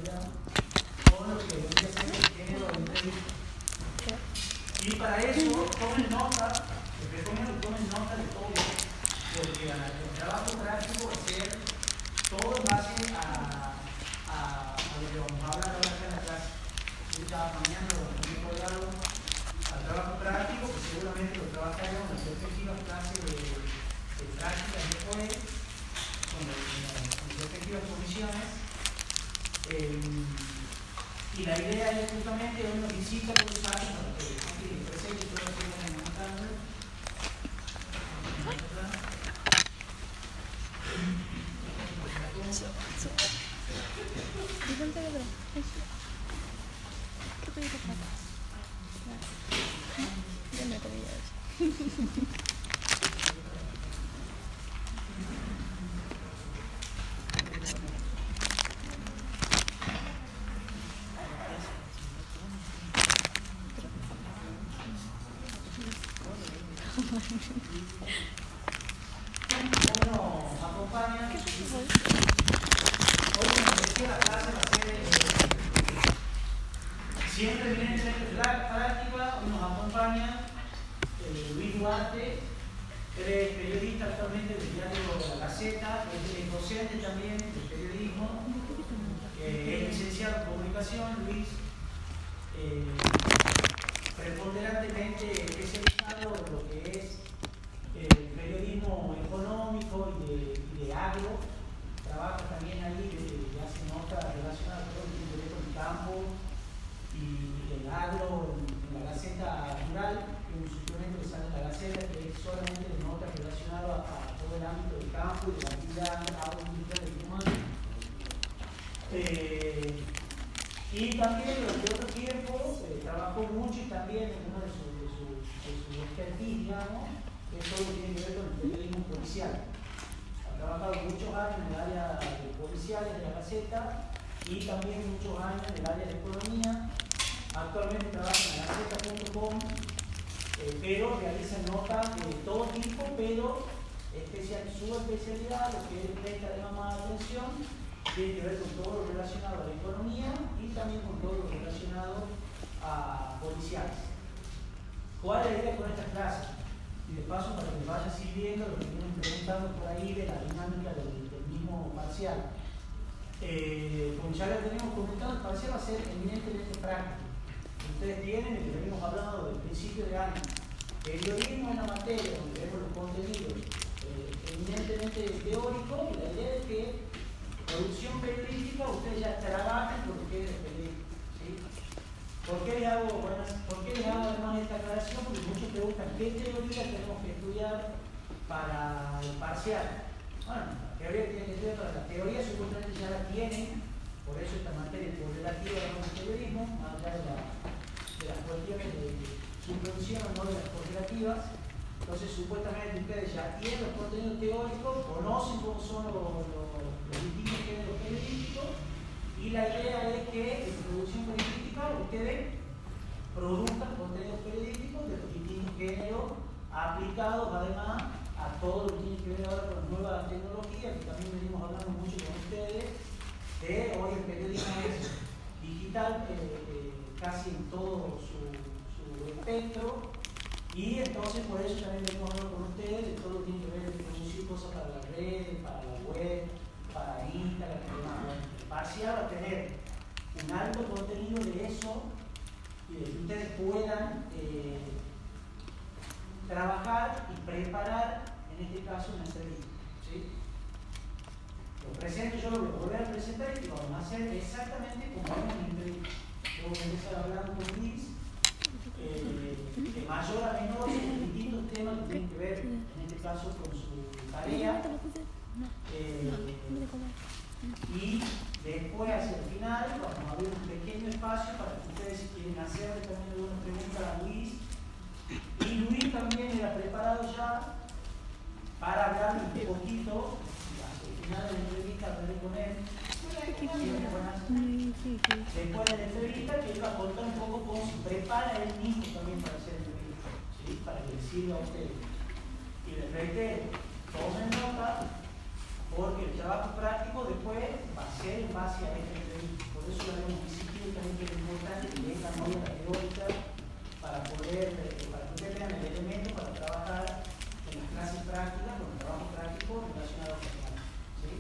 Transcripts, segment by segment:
realidad, con lo que debería ser el género de entrevista. Y para eso, tomen nota, les recomiendo que tomen nota de todo, porque el trabajo práctico va a ser todo en base a lo que vamos a hablar ahora acá en la clase. Yo estaba cambiando al trabajo práctico, que seguramente lo trabajaremos en las respectivas clases de práctica después, con las respectivas comisiones. Y la idea es justamente hoy nos visita por los años para que les presente todo lo que estamos montando. Nos acompaña. Hoy, como decía, la clase va a ser siempre eminentemente práctica. Hoy nos acompaña Luis Duarte, él es periodista actualmente del diario La Gaceta, es docente también de periodismo, es licenciado en comunicación. Luis, preponderantemente especializado en lo que es periodismo económico y de agro, trabaja también ahí, hace notas relacionadas con todo lo que tiene que ver con el campo y el agro en la Gaceta Rural, que es un suplemento que sale en la Gaceta, que es solamente de notas relacionadas a todo el ámbito del campo y de la actividad agroindustrial del humano. Y también durante otro tiempo trabajó mucho y también en uno de sus expertise, digamos, que es todo lo que tiene que ver con el periodismo policial. Ha trabajado muchos años en el área de policiales de la Gaceta y también muchos años en el área de economía. Actualmente trabaja en lagaceta.com, pero realiza notas de todo tipo, pero su especialidad, lo que él presta de más atención, tiene que ver con todo lo relacionado a la economía y también con todo lo relacionado a policiales. ¿Cuál es la idea con estas clases? Y de paso, para que vayan sirviendo lo que vienen preguntando por ahí de la dinámica del mismo parcial. Como ya lo tenemos comentado, el parcial va a ser eminentemente práctico. Ustedes tienen, y que venimos hablando del principio de año, periodismo en la materia, donde vemos los contenidos eminentemente teóricos, y la idea es que producción periodística ustedes ya trabajen por lo que es el periodismo. ¿Sí? ¿Por qué les hago además esta aclaración? Porque muchos preguntan qué teoría tenemos que estudiar para el parcial. Bueno, la teoría que tienen que estudiar para la teoría supuestamente ya la tienen, por eso esta materia es correlativa del periodismo, más allá de las cuestiones de subvención o no de las correlativas. Entonces supuestamente ustedes ya tienen los contenidos teóricos, conocen cómo son los distintos géneros periodísticos, y la idea es que en producción periodística ustedes produzcan contenidos periodísticos de los distintos géneros aplicados además a todo lo que tiene que ver ahora con las nuevas tecnologías, que también venimos hablando mucho con ustedes, que hoy el periodismo es digital casi en todo su espectro, y entonces por eso también venimos hablando con ustedes de todo lo que tiene que ver con producir cosas para las redes, para la web, para Instagram, y demás. El parcial va a tener un alto contenido de eso y de que ustedes puedan trabajar y preparar, en este caso, una entrevista. ¿Sí? Lo presento, yo lo voy a volver a presentar y lo vamos a hacer exactamente como en una entrevista. Yo voy a empezar hablando con Luis, de mayor a menor, sobre distintos temas que tienen que ver, en este caso, con su tarea. Y después, hacia el final, vamos a abrir un pequeño espacio para que ustedes, si quieren hacerle también alguna pregunta a Luis. Y Luis también era preparado ya para hablar un poquito, hacia el final de la entrevista, hablaré con él. Después de la entrevista, que él va a contar un poco cómo se prepara él mismo también para hacer entrevista, ¿sí? Para que les sirva a ustedes. Y les reitero, tomen nota, porque el trabajo práctico después va a ser en base a esta entrevista. Por eso teórica para poder, para que ustedes tengan el elemento para trabajar en las clases prácticas, con el trabajo práctico relacionado con el tema. ¿Sí?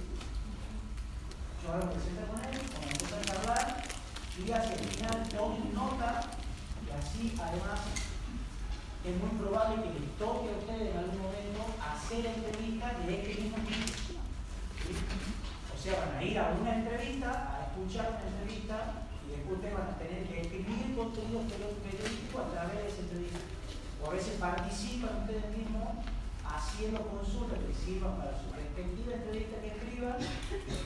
Yo ahora me presento con él, como empiezan a hablar, y hacia el final tomen nota, y así además es muy probable que les toque a ustedes en algún momento hacer entrevistas de este mismo tipo. ¿Sí? O sea, van a ir a una entrevista, a escuchar una entrevista, y después ustedes van a tener que escribir contenido periodístico a través de esa entrevista. O a veces participan ustedes mismos haciendo consultas que sirvan para su respectiva entrevista que escriban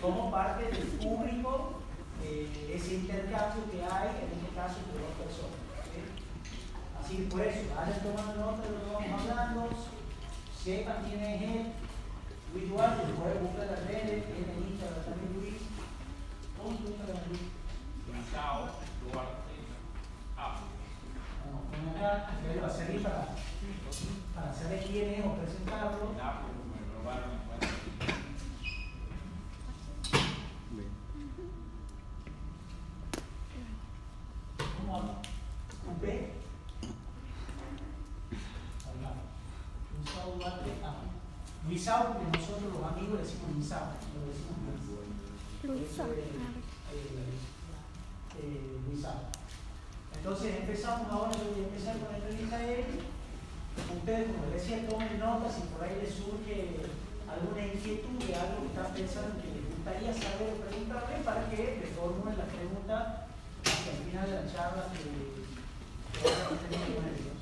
como parte del público, ese intercambio que hay, en este caso, entre dos personas. ¿Sí? Así que por eso, vayan tomando nota de lo que vamos hablando, sepan quién es él. Luis Duarte, lo pueden buscar en las redes, en el Instagram también Luis. ¿Cómo se busca la Luis? Chao, Duarte. Vamos a poner acá, que va a servir para saber quién es o presentarlo. ¿Cómo habla? ¿Un P? Luisao Duarte. Luisao, porque nosotros los amigos le decimos Luisao, lo decimos Luisao. Luisao. Entonces empezamos ahora, yo voy a empezar con la entrevista a él. Ustedes, como les decía, tomen notas si por ahí les surge alguna inquietud de algo que están pensando que les gustaría saber o preguntarle para que les formulen las preguntas hasta el final de la charla que vamos a tener con ellos.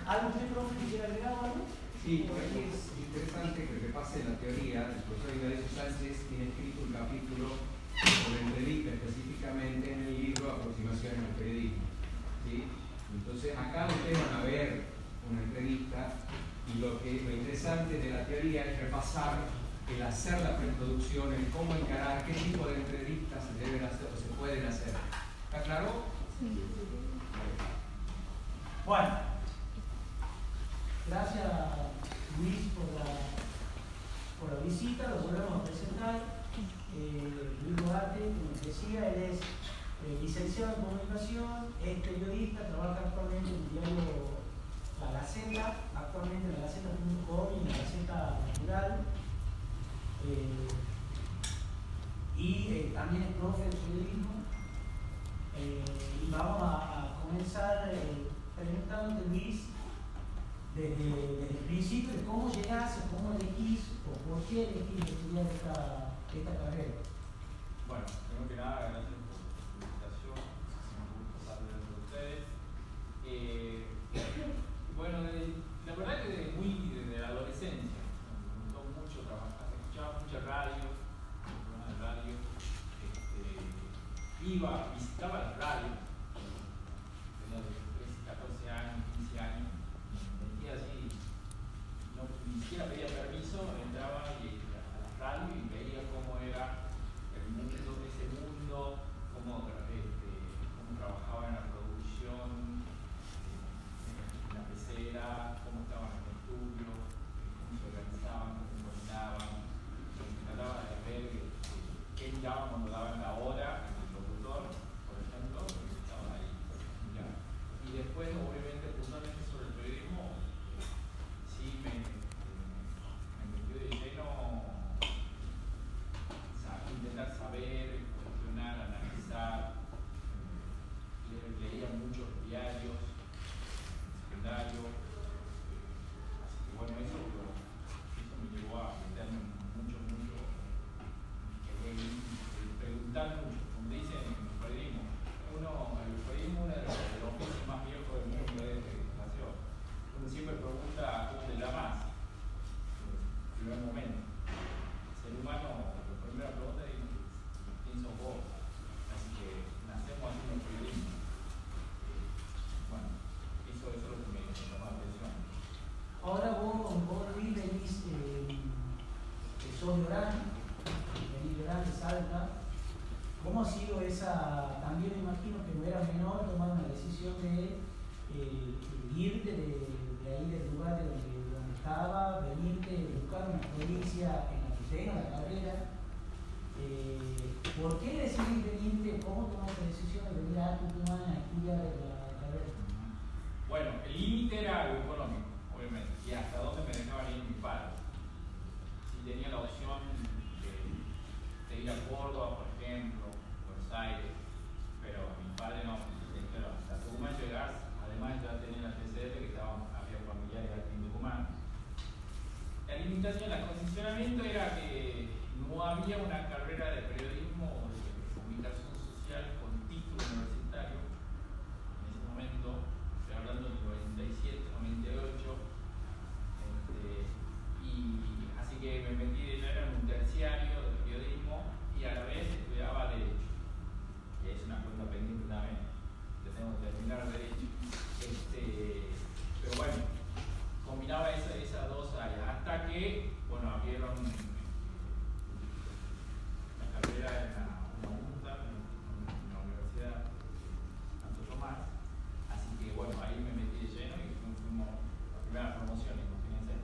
¿Algo usted, profe, que quiera agregar o algo? Sí, por ahí es interesante que repase la teoría. El profesor Ignacio Sánchez tiene escrito un capítulo sobre entrevista específicamente en el libro Aproximaciones al periodismo. ¿Sí? Entonces acá ustedes van a ver una entrevista y lo interesante de la teoría es repasar el hacer la preproducción, el cómo encarar, qué tipo de entrevistas se deben hacer o se pueden hacer. ¿Está claro? Sí. Bueno, gracias Luis por la visita, lo volvemos a presentar. Luis Duarte, como les decía, él es licenciado en comunicación, es periodista, trabaja actualmente en el diario La Gaceta, actualmente en la Gaceta.com y en la Gaceta Natural, y también es profe de periodismo. Y vamos a comenzar preguntándote, Luis, desde el principio de cómo llegaste, cómo elegís o por qué elegís estudiar esta carrera. Bueno, primero que nada, gracias por la invitación, me gusta hablar con ustedes. Bueno, la verdad que desde la adolescencia me gustó mucho trabajar, escuchaba mucha radio, programas de radio, visitaba la radio, tenía 13, 14 años, 15 años, me metía así, ni siquiera pedía permiso, entraba a la radio y veía cómo era ese mundo, cómo trabajaba en la producción, en la pecera, cómo estaban en el estudio, cómo se organizaban, cómo se coordinaban. Trataba de ver qué miraban cuando daban la hora, el locutor, por ejemplo, porque estaban ahí. Ya. Y después, obviamente, puntualmente sobre el periodismo, sí me metió de lleno. Intentar saber, cuestionar, analizar, leía muchos diarios, secundario, así que bueno, eso me llevó a meterme mucho, preguntar mucho, como dicen en el periodismo. El periodismo es uno de los oficios más viejos del mundo desde que nació. Uno siempre pregunta cómo te llamas, en el primer momento. El ser humano, la primera pregunta es ¿quién sos vos? Así que nacemos haciendo periodismo. Bueno, eso es lo que me llamó la atención. Ahora vos Luis, venís, sos de Orán, venís de Orán, de Salta. ¿Cómo ha sido esa, también me imagino que no era menor tomar una decisión de irte de ahí del lugar de donde estaba, venirte, buscar una experiencia en la que tenga la carrera? ¿Por qué decidís venirte? ¿Cómo tomaste la decisión de venir a a Tucumán a estudiar la carrera? Bueno, el límite era lo económico, obviamente, y hasta dónde me dejaban ir mis padres. Si tenía la opción de ir a Córdoba, por ejemplo, Buenos Aires, pero mi padre no, pero hasta Tucumán llegás, además ya tenía la TCF que había familiares aquí en Tucumán. La limitación, el condicionamiento era que no había una carrera de periodismo o de comunicación social con título universitario en ese momento, estoy hablando del 97, 98, y así que me metí de lleno en un terciario de periodismo y a la vez estudiaba Derecho, que es una cuenta pendiente también, yo tengo que terminar Derecho. Pero bueno, combinaba esas dos áreas, hasta que, bueno, abrieron la carrera en una UNTA, en la Universidad Santo Tomás, así que, bueno, ahí me metí de lleno y fuimos la primera promoción, imagínense.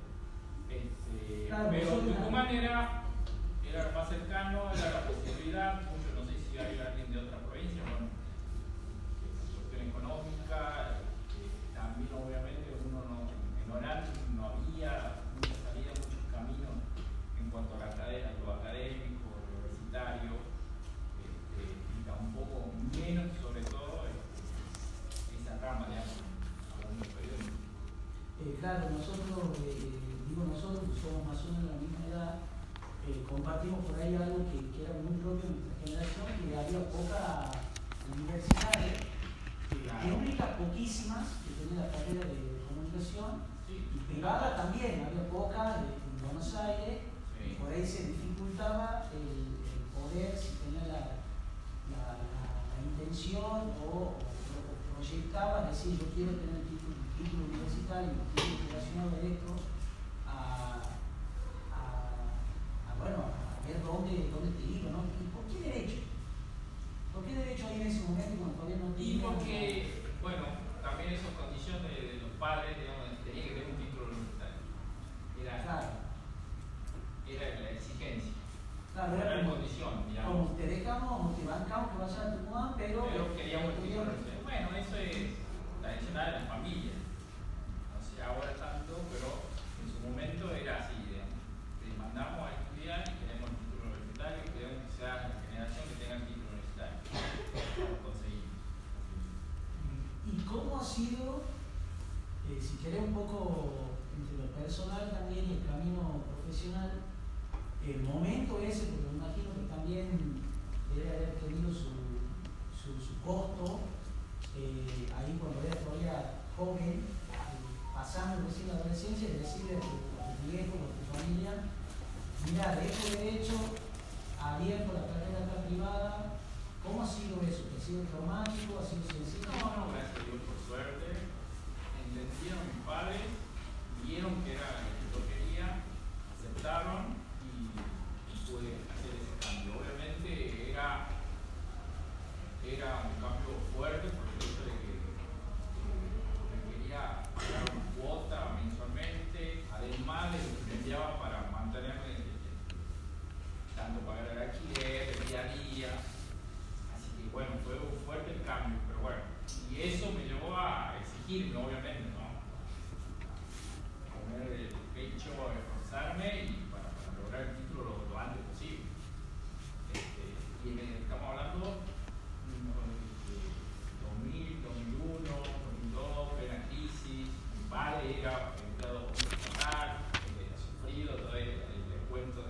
Claro, pero Tucumán era lo más cercano, era la posibilidad, mucho, no sé si hay alguien de otra provincia, bueno, cuestión económica, también obviamente uno en oral no había mucha salida, muchos caminos en cuanto a lo académico, universitario, y tampoco menos sobre todo esa rama, digamos, hablando de periodismo. Claro, nosotros, nosotros que somos más o menos de la misma edad, compartimos por ahí algo que era muy propio de nuestra generación, que había pocas universidades, Claro. públicas poquísimas, que tenían la carrera de comunicación, Sí. y privada también, había pocas en Buenos Aires, Sí. y por ahí se dificultaba el poder, si tenía la intención o proyectaba, decir, yo quiero tener el título universitario, un título relacionado directo bueno, a ver dónde te digo, ¿no? ¿Y por qué derecho? ¿Por qué derecho ahí en ese momento cuando todavía no tenía? Y porque, bueno, también esas condiciones de los padres, digamos, tenía que tener un título universitario. Era la exigencia. Claro, Era era la como, condición, digamos. como te dejamos, te bancamos que vayas a Tucumán, pero queríamos el título universitario. Bueno, eso es tradicional en las familias. No sé ahora tanto, pero en su momento era así, digamos. Te mandamos a estudiar y queremos el título universitario y queremos que sea la generación que tenga el título universitario. Lo conseguimos. ¿Y cómo ha sido, si querés un poco entre lo personal también y el camino profesional, el momento ese, porque me imagino que también debe haber tenido su costo, ahí cuando eras todavía joven, pasando recién la adolescencia, y decirle a tu viejo, a tu familia, mira, dejo derecho, abierto la carrera acá privada. ¿Cómo ha sido eso? ¿Ha sido traumático? ¿Ha sido sencillo? No, gracias a Dios, por suerte. Entendieron mis padres, vieron que era lo que yo quería, aceptaron y pude hacer ese cambio. Obviamente era un cambio fuerte por el hecho de que me quería pagar una cuota mensualmente, además de lo que me enviaba para mantenerme, tanto pagar el alquiler, el día a día. Así que bueno, fue fuerte el cambio, pero bueno, y eso me llevó a exigirme, obviamente, ¿no? A poner el pecho, a esforzarme y para lograr el título lo antes posible. Y estamos hablando de 2000, 2001, 2002, plena crisis. Mi padre era empleado estatal, ha sufrido todo el descuento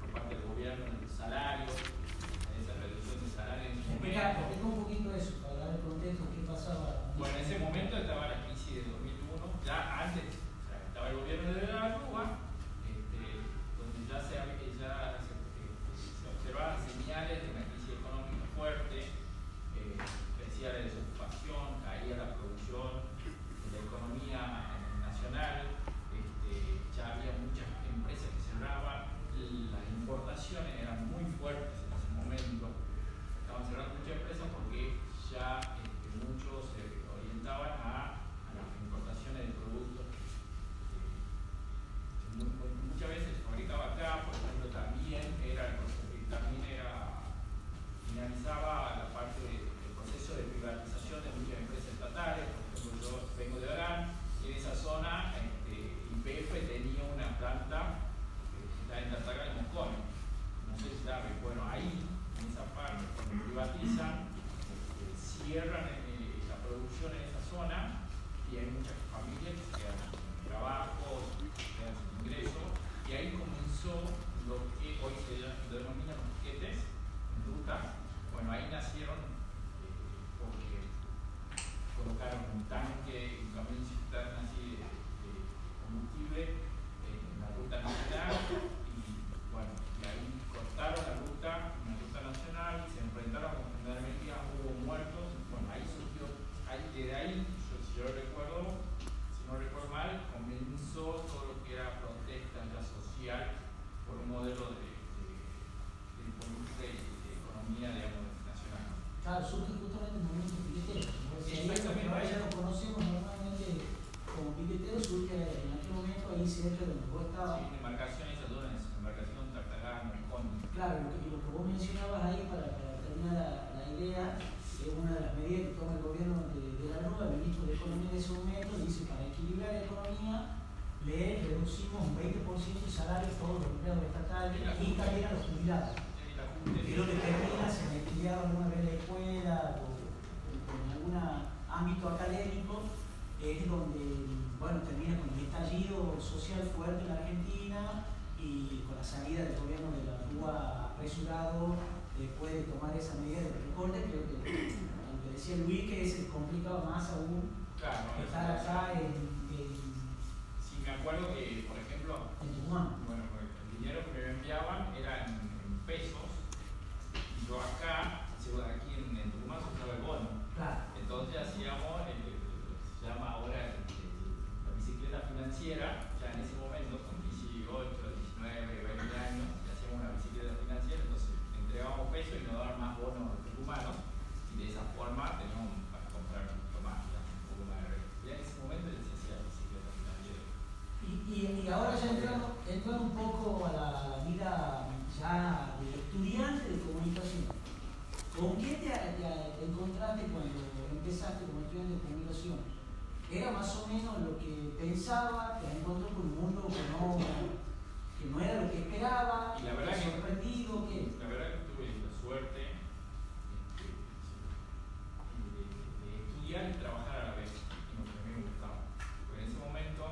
por parte del gobierno del salario, esa reducción de salario en ese momento. Explica un poquito eso, para dar el contexto, qué pasaba. Bueno, en ese momento estaba la crisis de 2001, ya antes, o sea, estaba el gobierno de la Rúa, donde ya se observaban señales de una crisis económica fuerte, crecía la desocupación, caía la producción de la economía nacional, ya había muchas empresas que cerraban, las importaciones eran muy fuertes en ese momento, estaban cerrando muchas empresas porque ya muchos se orientaban a las importaciones de productos. Muchas veces se fabricaba acá, por ejemplo, también finalizaba la parte del proceso de Claro, surge justamente el movimiento piquetero. Exactamente. Ahora ya lo conocemos normalmente como piquetero, surge en aquel momento ahí cerca de donde vos estabas. Sí, embarcaciones aduanas, embarcación Tartagal, Marcón. Claro, lo que vos mencionabas ahí para terminar la idea, es una de las medidas que toma el gobierno de la Rúa, el ministro de Economía de ese momento, dice para equilibrar la economía le reducimos un 20% el salario a todos los empleados estatales y también a los jubilados. Que lo que termina, se me estudiaba alguna vez en la escuela o en algún ámbito académico, es donde, bueno, termina con el estallido social fuerte en la Argentina y con la salida del gobierno de la Rúa apresurado después de tomar esa medida de recorte. Creo que lo que decía Luis, que se complicaba más aún estar acá en Sí, me acuerdo que, por ejemplo, Tucumán. bueno, el dinero que me enviaban era en pesos. Yo acá, aquí en Tucumán se usaba el bono. Claro. Entonces hacíamos, se llama ahora la bicicleta financiera, ya en ese momento, con 18, 19, 20 años, hacíamos una bicicleta financiera, entonces entregábamos pesos y nos daban más bonos tucumanos, y de esa forma teníamos para comprar un poco más, un poco más de red. Ya en ese momento ya se hacía bicicleta financiera. Y ahora ya entrando un poco a la vida ya de estudiante de comunicación, ¿con qué te encontraste cuando empezaste como estudiante de comunicación? ¿Era más o menos lo que pensaba? ¿Te encontró con un mundo que no era lo que esperaba? Y la verdad que sorprendido? ¿Qué? La verdad que tuve la suerte de estudiar y trabajar a la vez, en lo que a mí me gustaba. Porque en ese momento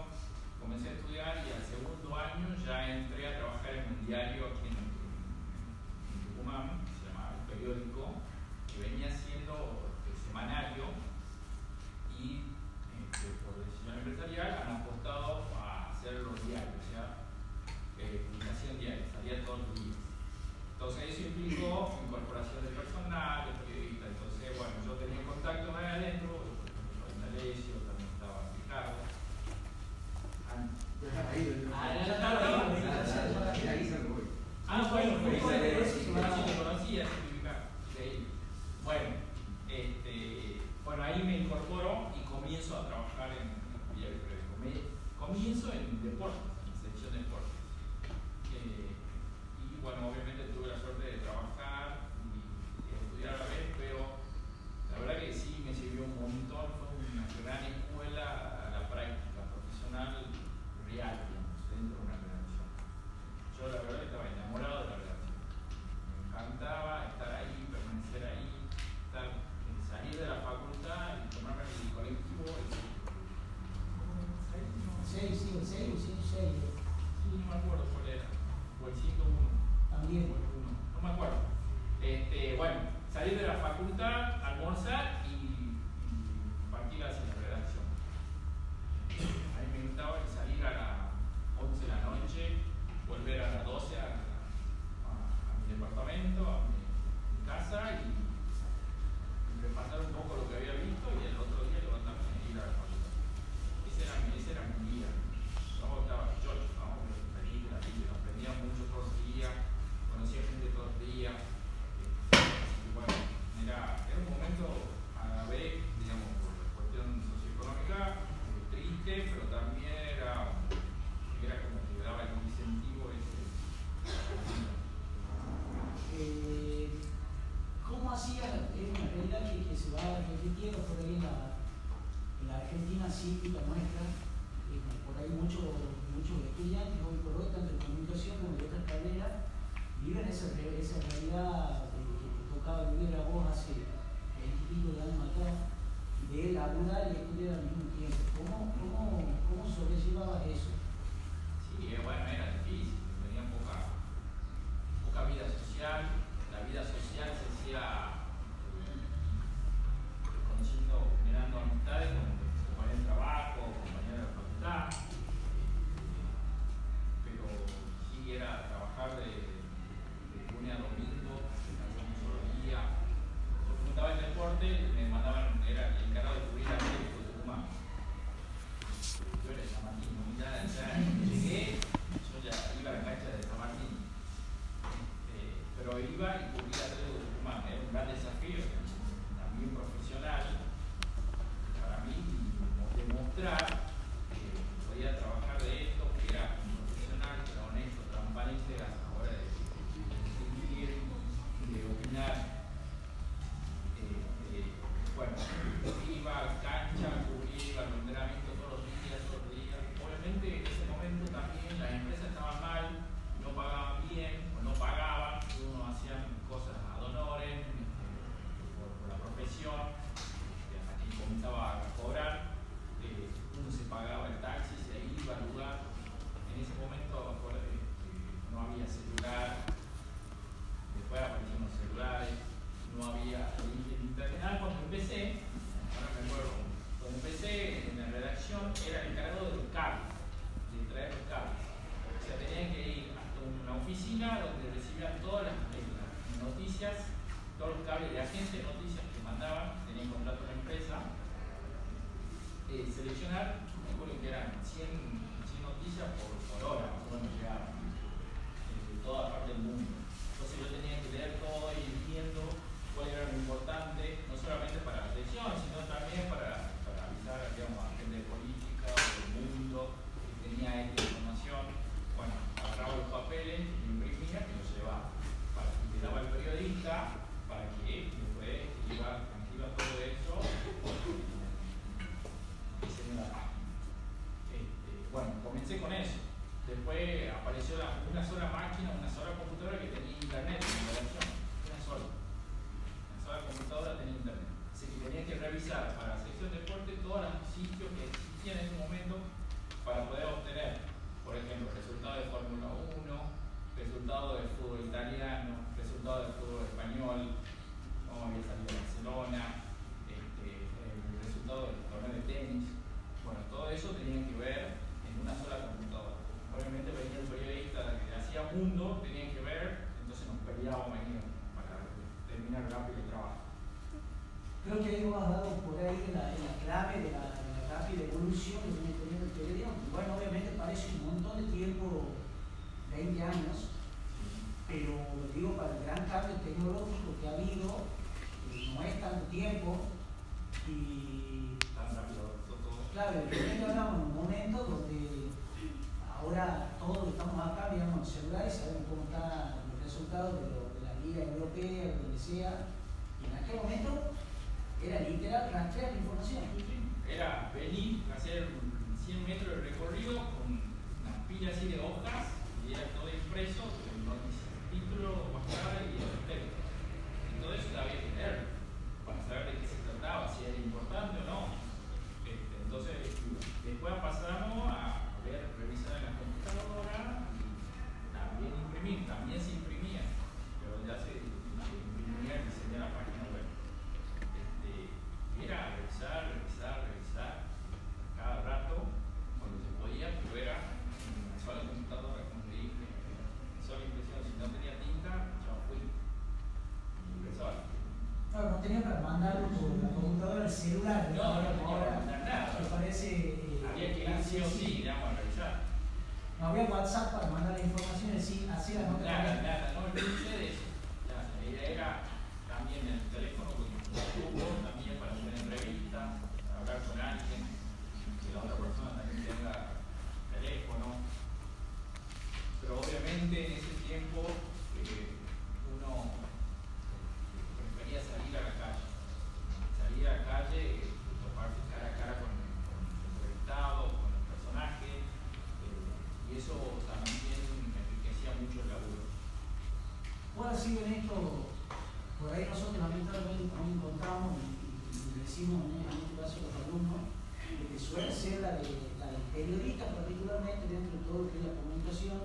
comencé a estudiar y al segundo año ya entré a trabajar en un diario aquí en Tucumán, que se llamaba El Periódico, que venía siendo semanario y por decisión empresarial han apostado a hacer los diarios, o sea, publicación diaria, salía todos los días. Entonces eso implicó incorporación de personal, de periodistas. Entonces, bueno, yo tenía contacto ahí adentro, por ejemplo, en Alessio, también estaba Ricardo. Ya estaba ahí se lo voy. Bueno, eso sí, lo conocía, bueno, ahí me incorporo y comienzo a trabajar en el diario periódico. Comienzo en deportes, en sección de deportes. Y bueno, obviamente tuve la suerte de trabajar y estudiar a la vez, pero la verdad que sí me sirvió un montón, fue una gran escuela a la práctica profesional real, digamos, dentro de una redacción. Yo la verdad estaba enamorado de la redacción. Me encantaba estar ahí, permanecer ahí, salir de la facultad y tomarme el colectivo. ¿El 6 o 106? Sí, no me acuerdo cuál era. O el 101. También. No me acuerdo. Bueno, salir de la facultad, almorzar y partir hacia la redacción. A mí me gustaba salir a las 11 de la noche, volver a las 12 a mi departamento, a mi casa y repasar un poco lo que había visto y el otro día levantarme y ir a la facultad. Ese era mi día. Yo estaba chocho, ¿no? Aprendía mucho todos los días, conocía gente todos los días. Y bueno, era un momento a la vez, digamos, por la cuestión socioeconómica, triste, pero también era como que me daba el incentivo ese. ¿Cómo hacía? Es una realidad que se va repitiendo por ahí en la Argentina cívica nuestra. Por ahí muchos estudiantes hoy por hoy, tanto en comunicación como en otras carreras, viven esa realidad que te tocaba vivir a vos hace 20 y pico de años atrás, de laburar y estudiar al mismo tiempo. ¿Cómo sobrellevabas eso? Sí, bueno, era difícil, tenía poca vida social. La vida social se hacía generando amistades con compañeros de trabajo, compañeros de la facultad, pero sí era trabajar de lunes a domingo, seleccionar, me acuerdo que eran 100 noticias por hora, más o menos llegaban, de toda parte del mundo. Entonces yo tenía que leer todo y ir viendo cuál era lo importante, no solamente para la selección, sino también para avisar, digamos, a gente de política o del mundo que tenía esta información. Bueno, agarraba los papeles, lo imprimía y los llevaba. Le daba al periodista para que después iba todo eso y se me la página. Bueno, comencé con eso. Después apareció una sola máquina, una sola computadora que tenía internet en la versión. Una sola computadora tenía internet. Así que tenía que revisar para la sección de deporte todos los sitios que existían en ese momento para poder obtener, por ejemplo, resultados de Fórmula 1, resultados del fútbol italiano, resultados del fútbol español, cómo había salido Barcelona, el resultado del torneo de tenis. Bueno, todo eso tenía que ver en una sola computadora. Obviamente venía el periodista que hacía mundo, tenía que ver, entonces nos peleábamos ahí para terminar rápido el trabajo. Creo que ahí hemos dado por ahí la clave de la rápida evolución que viene teniendo el periodismo. Bueno, obviamente parece un montón de tiempo, 20 años, pero digo, para el gran cambio tecnológico que ha habido, no es tanto tiempo y tan rápido todo. Claro, de repente hablamos en un momento donde ahora todos estamos acá, miramos el celular y sabemos cómo están los resultados de la Liga Europea, donde sea, y en aquel momento era literal rastrear la información. Era venir a hacer 100 metros de recorrido con una pila así de hojas y era todo impreso, con el título, bajada y el texto. Y todo eso había que leer para saber de qué se trataba, si era importante o no. Entonces, después pasamos a revisar en la computadora y también imprimir, también se imprimía, pero ya se imprimía y diseñaba la página web. Era revisar cada rato cuando se podía, pero era una sola computadora, como te dije, sola impresión. Si no tenía tinta, ya fui. Impresora. No, no tenía para mandarlo por la computadora al celular. No tenía para mandar nada. Me parece. Había que ir sí o sí, digamos, a revisar. No había WhatsApp para mandar la información, así la nota. Nada, no olvidé de eso. Era también el teléfono con tubo, también para hacer entrevistas, para hablar con alguien, que la otra persona también tenga teléfono. Pero obviamente en ese tiempo uno prefería salir a la calle, toparse cara a cara con el entrevistado, con el personaje, y eso también enriquecía mucho el laburo. Bueno, sí, en esto, por ahí nosotros lamentablemente nos encontramos y decimos en este caso a los alumnos, que suele ser la del periodista, particularmente dentro de todo lo que es la comunicación,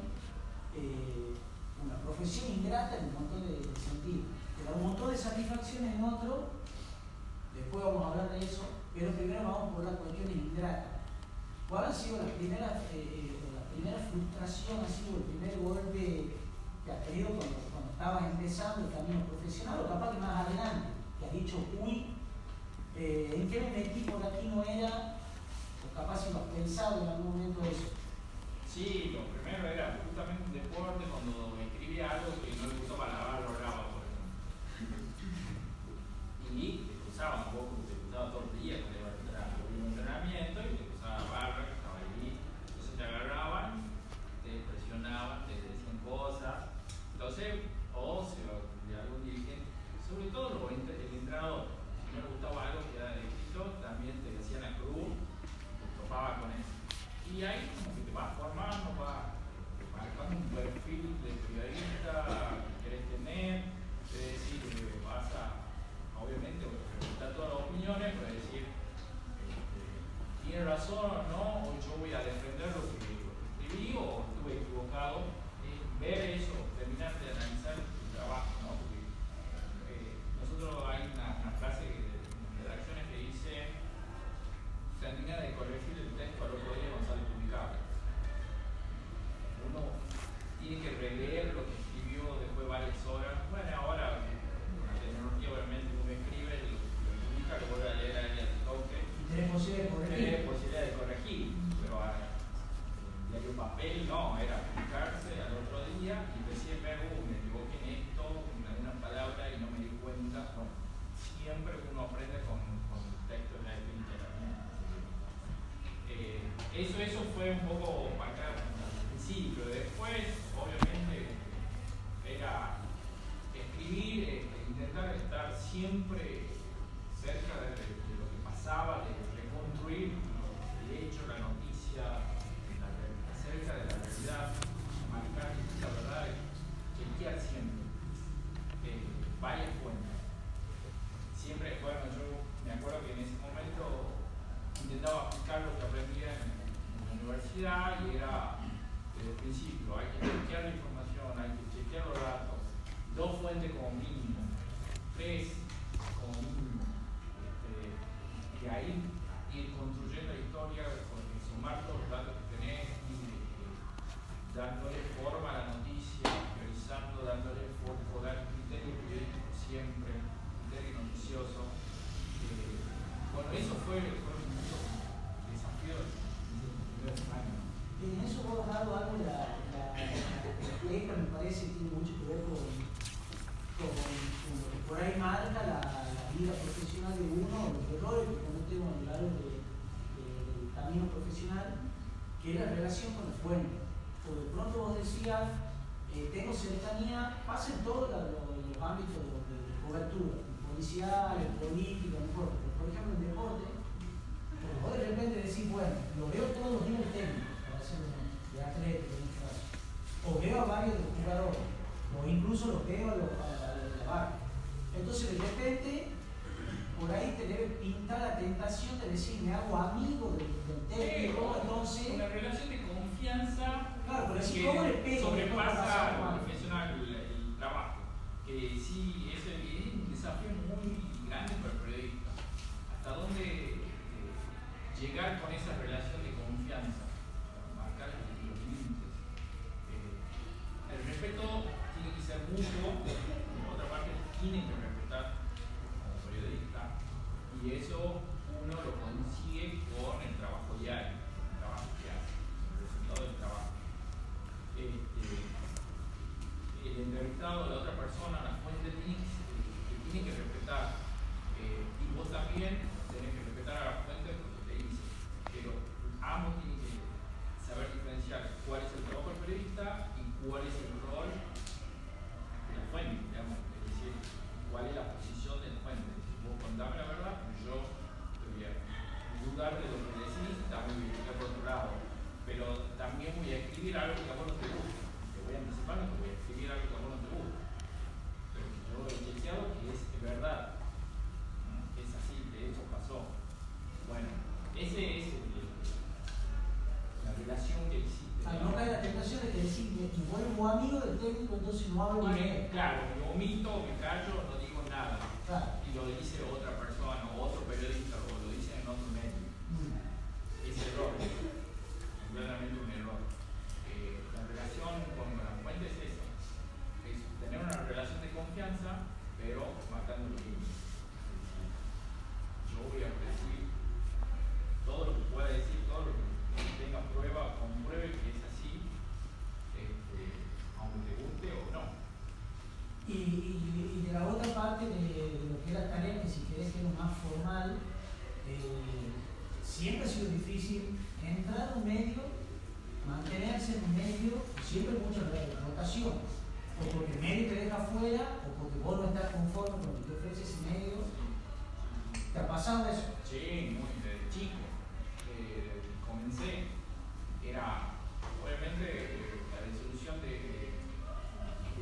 una profesión ingrata en un montón de sentidos. Te da un montón de satisfacciones en otro, después vamos a hablar de eso, pero primero vamos por las cuestiones ingratas. ¿Cuál ha sido la primera frustración, ha sido el primer golpe que has tenido cuando estabas empezando el camino profesional, o capaz que más adelante, que has dicho, uy, ¿en qué me metí? Por aquí no era, o capaz si lo has pensado en algún momento eso? Sí, lo primero era justamente un deporte, cuando escribía algo que no le gustaba lavar, lo grababa, por ejemplo. Y te cruzaban un poco, te cruzaba todos los días, cuando iba a un entrenamiento y te cruzaba la barra que estaba ahí. Entonces te agarraban, te presionaban, te decían cosas. Entonces, de algún dirigente, sobre todo el entrenador, si no le gustaba algo que era de éxito, también te decían la cruz, te topaba con eso. Y ahí como que te vas formando, vas marcando un perfil de periodista que querés tener, es decir, vas a, obviamente, respetar todas las opiniones, pero decir, ¿tiene razón o no? O yo voy a defender lo que escribí o estuve equivocado. Ver eso, terminar de analizar tu trabajo, ¿no? Porque nosotros hay una frase de redacciones que dice: termina de corregir el texto al otro día cuando sale publicado. Uno tiene que releer lo que escribió después de varias horas. Bueno, ahora con la tecnología obviamente uno escribe, lo publica, lo vuelve a leer al día del toque. ¿Tenés posibilidad de corregir? Eso fue un poco marcado al principio. Después, obviamente, era escribir, intentar estar siempre cerca de lo que pasaba, de reconstruir el hecho, la noticia, acerca de la realidad, marcar la verdad, chequear siempre varias fuentes. Siempre, bueno, yo me acuerdo que en ese momento intentaba aplicar lo que aprendía en la universidad y era desde el principio, hay que chequear la información, hay que chequear los datos, 2 fuentes como mínimo, 3 como mínimo, y ahí ir construyendo la historia, sumar todos los datos que tenés y dándole forma a la noticia, priorizando, dándole foco, dar criterio periodístico siempre, criterio noticioso. Bueno, eso fue un desafío de los primeros años. En eso vos has dado algo, la letra me parece que tiene mucho que ver con lo que por ahí marca la vida profesional de uno, los errores que cometemos a lo largo del camino profesional, que es la relación con la fuente. Porque de pronto vos decías, tengo cercanía, pasa en todos los ámbitos de cobertura, policial, político, no importa. Pero por ejemplo, en deporte, vos de repente decís, bueno, lo veo todos los días el técnico, para hacer de atleta, en este caso. O veo a varios de los jugadores, o incluso los veo a la barra. Entonces, de repente, por ahí te debe pintar la tentación de decir, me hago amigo del técnico, entonces... Una relación de confianza. Claro, pero si que cómo le pego, sobrepasa lo profesional, el trabajo. Que sí, es un desafío muy grande para el periodista. Hasta dónde llegar con esa relación de confianza, marcar los límites. El respeto tiene que ser mutuo, por otra parte tiene que respetar como periodista, y eso uno lo consigue con el trabajo diario, el trabajo que hace, el resultado del trabajo. El entrevistado, la otra persona, la fuente tiene que respetar, y vos también tenés que respetar a la fuente porque te dice, pero ambos tienen que saber diferenciar cuál es el trabajo del periodista y cuál es el rol de la fuente, digamos, es decir, cuál es la posición del fuente. Vos contame la verdad, yo te voy a dudar de lo que decís, también voy a estar por otro lado, pero también voy a escribir algo que a vos no te gusta. Te voy anticipando que voy a escribir algo que a vos no te gusta, pero que yo he chequeado que es verdad, es así, de hecho pasó. Bueno, ese es la relación que existe. No cae la tentación de que decir, me vuelvo amigo del técnico, entonces no hablo más de él. Claro, me omito, me callo, no digo nada. Claro. Y lo dice otra persona, o otro periodista, o lo dice en otro medio. Es error, completamente un error. La relación con la fuente es eso, es tener una relación de confianza, pero marcando los límites. Yo voy a decir todo lo que pueda decir, todo lo que tenga prueba, compruebe que es así, aunque te guste o no. Y de la otra parte de lo que es la tarea, que si querés que es lo más formal, siempre ha sido difícil entrar a un medio, mantenerse en un medio, siempre mucha rotación, o porque el medio te deja fuera, o porque vos no estás conforme con lo que te ofrece ese medio. ¿Te ha pasado eso? Sí, muy desde chico. Comencé, era obviamente la resolución de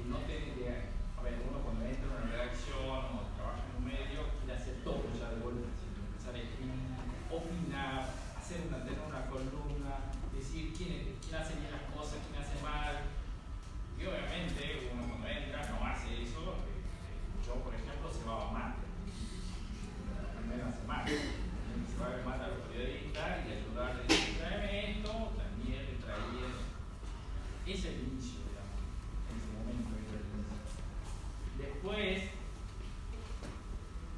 no tener, a ver, uno cuando entra en una redacción o trabaja en un medio, quiere hacer todo ya de golpe, empezar a escribir, opinar, tener una columna, decir quién hace bien las cosas, quién hace mal. Y obviamente uno cuando entra no hace eso. Yo, por ejemplo, se va a mate. La primera semana. Se va a matar a los periodistas y ayudarle a decir, tráeme esto, también le traía. Es el inicio, digamos, en ese momento es el inicio. Después,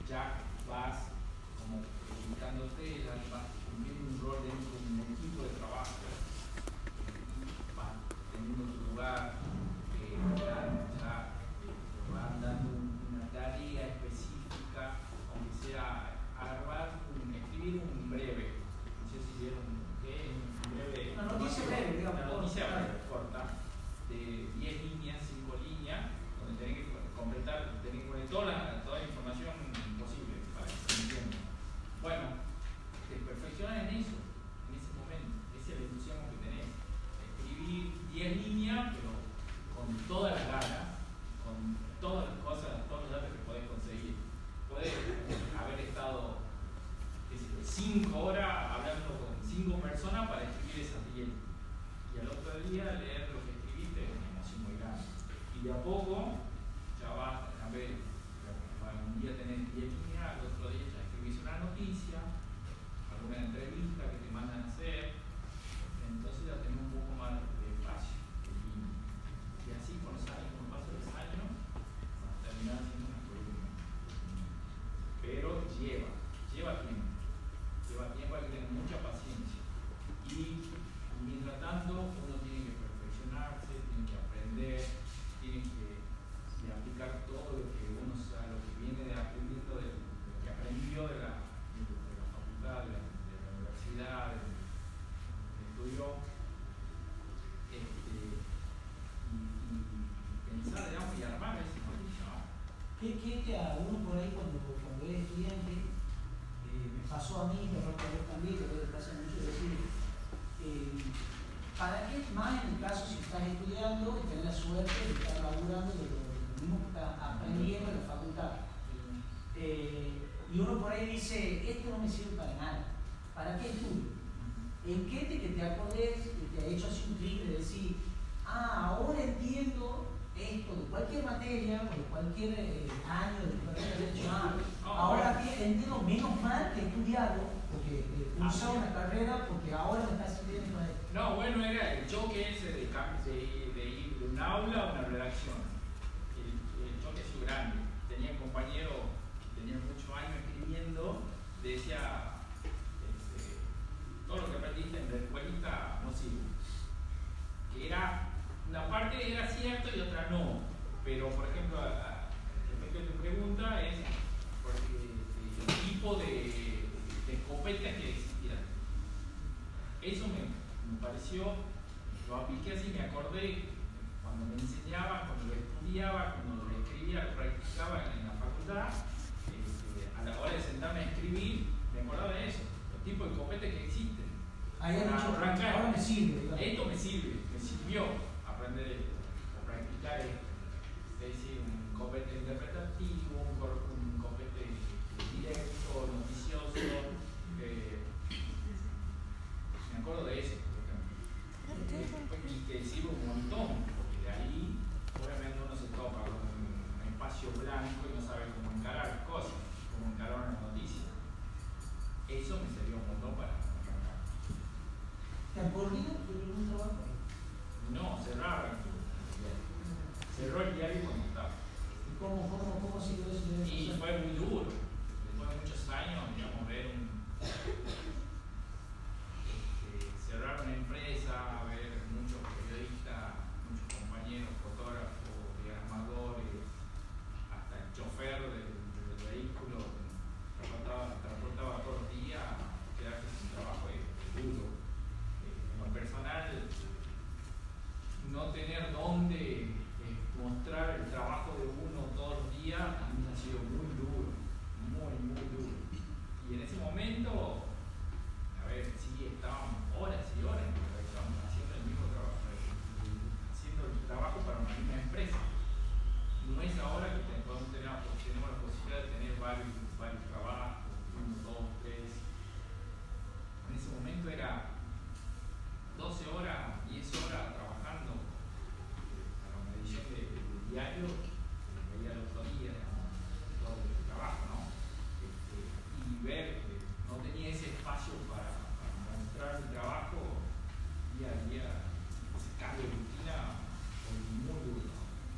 ya vas como ubicándote, ya vas cumpliendo un rol dentro de un equipo de trabajo, vas teniendo tu lugar, ya van dando una tarea específica, aunque sea escribir un breve, no sé si vieron un día leer lo que escribiste es una emoción muy grande. Y de a poco ya vas a ver, un día tenés 10 líneas, al otro día ya escribís una noticia, alguna entrevista que te mandan a hacer, entonces ya tenés un poco más de espacio. Y así con los años, con el paso de los años, vas a terminar haciendo una columna. Pero lleva tiempo. Lleva tiempo, hay que tener mucha paciencia. Y mientras tanto, uno tiene que perfeccionarse, tiene que aprender, tiene que aplicar todo lo que uno sabe, lo que viene aprendiendo, de lo que aprendió de la facultad, de la universidad, de estudió, y pensar, digamos, y armar ese noticia. ¿Qué a uno por ahí cuando es estudiante, me pasó a mí, me pasó a vos también, que te pasa mucho decir, ¿para qué más en el caso si estás estudiando y tenés la suerte de estar laburando de lo mismo que estás aprendiendo en la facultad? Y uno por ahí dice, esto no me sirve para nada. ¿Para qué estudio? ¿En qué que te acordés que te ha hecho así un clic de decir, ahora entiendo esto de cualquier materia o de cualquier año de cualquier derecho? Ahora entiendo menos mal que he estudiado, porque cursé una carrera, porque ahora me está sirviendo para esto. No, bueno, era el choque ese de ir de un aula a una redacción. El choque es grande. Tenía un compañero que tenía muchos años escribiendo, decía, todo lo que aprendiste en la escuelita no sirve. Que era, una parte era cierto y otra no. Pero, por ejemplo, respecto a tu pregunta, es porque el tipo de escopetas que existían. Eso me pareció, lo apliqué así, me acordé cuando me enseñaba, cuando lo estudiaba, cuando lo escribía, lo practicaba en la facultad, a la hora de sentarme a escribir, me acordaba de eso, los tipos de escopetas que existen. Ahora me sirve. Digamos. Esto me sirvió aprender esto, o practicar esto. Es decir, un copete interpretativo, un copete directo, noticioso. Me acuerdo de eso, por ejemplo. Y que sirve un montón, porque de ahí, obviamente, uno se topa con un espacio blanco y no sabe cómo encarar cosas, cómo encarar una noticia. Eso me sirvió un montón para arrancar. ¿Te han corrido de algún trabajo? No, cerraron. Cerró el diario cuando estaba. ¿Y cómo siguió eso? Y fue muy duro. Después de muchos años, digamos, ver cerrar una empresa, ver muchos periodistas, muchos compañeros, fotógrafos, diagramadores, hasta el chofer del vehículo transportaba todos los días, quedarse sin trabajo es duro. En lo personal, no tener dónde mostrar el trabajo de uno todos los días a mí ha sido muy duro, muy duro. Y en ese momento, a ver, sí, estábamos horas y horas haciendo el mismo trabajo, haciendo el trabajo para una misma empresa. No es ahora que tenemos la posibilidad de tener varios trabajos, 1, 2, 3. En ese momento era 12 horas, 10 horas trabajando para una edición de diario, que veía el otro día, todo el trabajo, ¿no? Y ver que no tenía ese espacio para mostrar el trabajo día a día, ese cambio de rutina fue muy duro.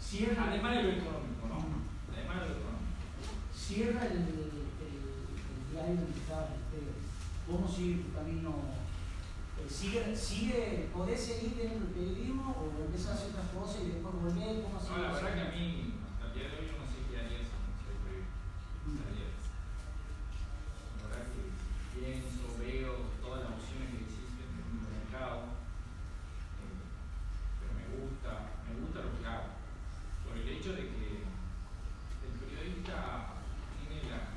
Además de lo económico, ¿no? Además de lo económico. Cierra el diario en el que estabas, ¿cómo sigue tu camino? ¿Podés seguir dentro del periodismo o empezás a hacer otras cosas y después volver? ¿Cómo No, la verdad que a mí, hasta el día de hoy, yo no sé qué haría si no soy periodista. La verdad que pienso, veo todas las opciones que existen en el mercado, pero me gusta lo que hago. Por el hecho de que el periodista tiene la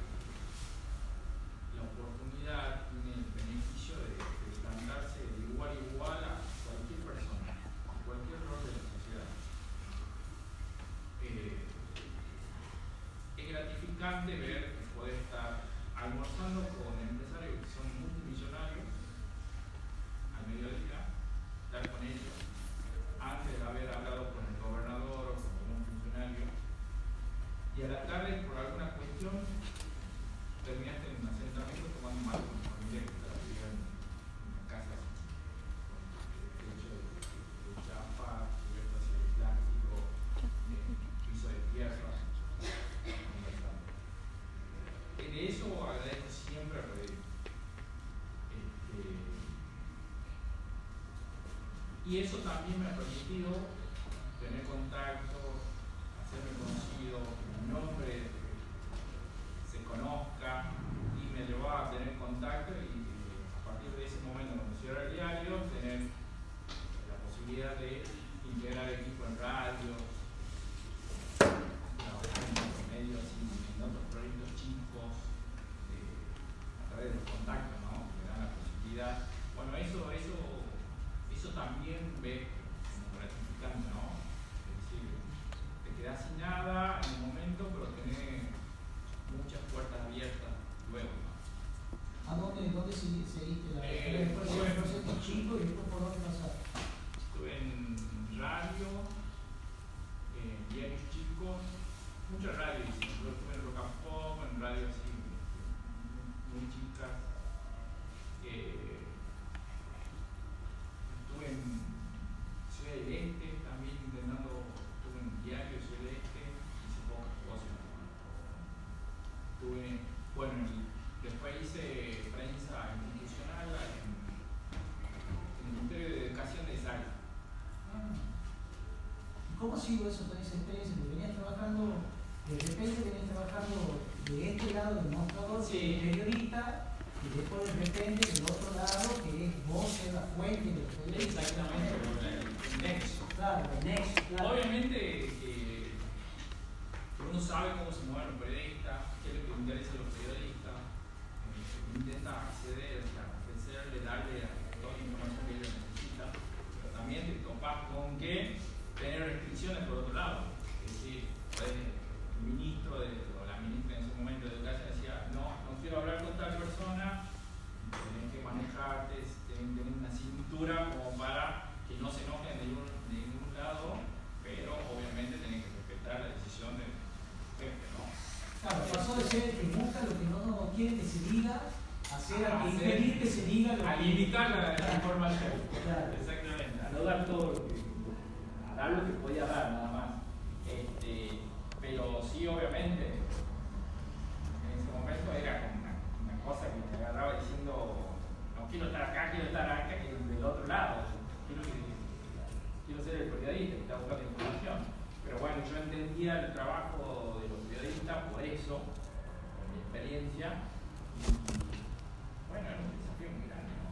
oportunidad, tiene el beneficio de plantarse de igual a igual a cualquier persona, a cualquier rol de la sociedad. Es gratificante ver que podés estar almorzando con empresarios que son multimillonarios al mediodía, estar con ellos, de eso agradezco siempre al periodismo. Y eso también me ha permitido tener contacto, hacerme conocido, que mi nombre se conozca, y me llevó a tener contacto, y a partir de ese momento cuando cierra el diario, tener la posibilidad de integrar equipo en radio, trabajar en otros medios, en otros proyectos chicos, a través de los contactos, ¿no? Que me dan la posibilidad. Bueno, eso también ve como gratificante, ¿no? Es decir, te quedas sin nada en un momento, pero tenés muchas puertas abiertas luego, ¿no? ¿A dónde seguiste la después de un proyecto chico y después por dónde pasaste? Estuve en radio, diarios chicos, muchas radios, estuve en Rock and Pop, en radios así muy chicas. Estuve en Ciudad del Este también intentando, estuve en diario Ciudad del Este, hice pocas cosas. Bueno, después hice prensa institucional en el Ministerio de Educación de Salud. ¿Cómo ha sido eso con esa experiencia? Porque venías trabajando, de repente venías trabajando de este lado del mostrador, sí, periodista, y después de repente del otro lado, que es vos, que es la fuente de los periodistas. Exactamente, el nexo. Claro, el nexo, claro. Obviamente que uno sabe cómo se mueven los periodistas, qué es lo que interesa a los periodistas, intenta acceder, ofrecerle, darle toda la información que ellos necesitan, pero también te topas con que tener restricciones por otro lado. Es decir, el ministro o la ministra en ese momento de Educación decía, no quiero hablar con tal persona, tenés que manejarte, tenés que tener una cintura como para que no se enojen de ningún lado, pero obviamente tenés que respetar la decisión del jefe, ¿no? Claro, pasó de ser el que busca lo que no quiere que se diga, a ser al que impedir que se diga lo que... A limitar la información. Claro. Exactamente, a no dar todo lo que... a dar lo que podía dar, nada más. Pero sí, obviamente, en ese momento era como una cosa que me agarraba diciendo, no quiero estar acá, quiero estar acá, que del otro lado. Quiero ser el periodista que está buscando información. Pero bueno, yo entendía el trabajo de los periodistas por eso, por mi experiencia. Y bueno, era un desafío muy grande, ¿no?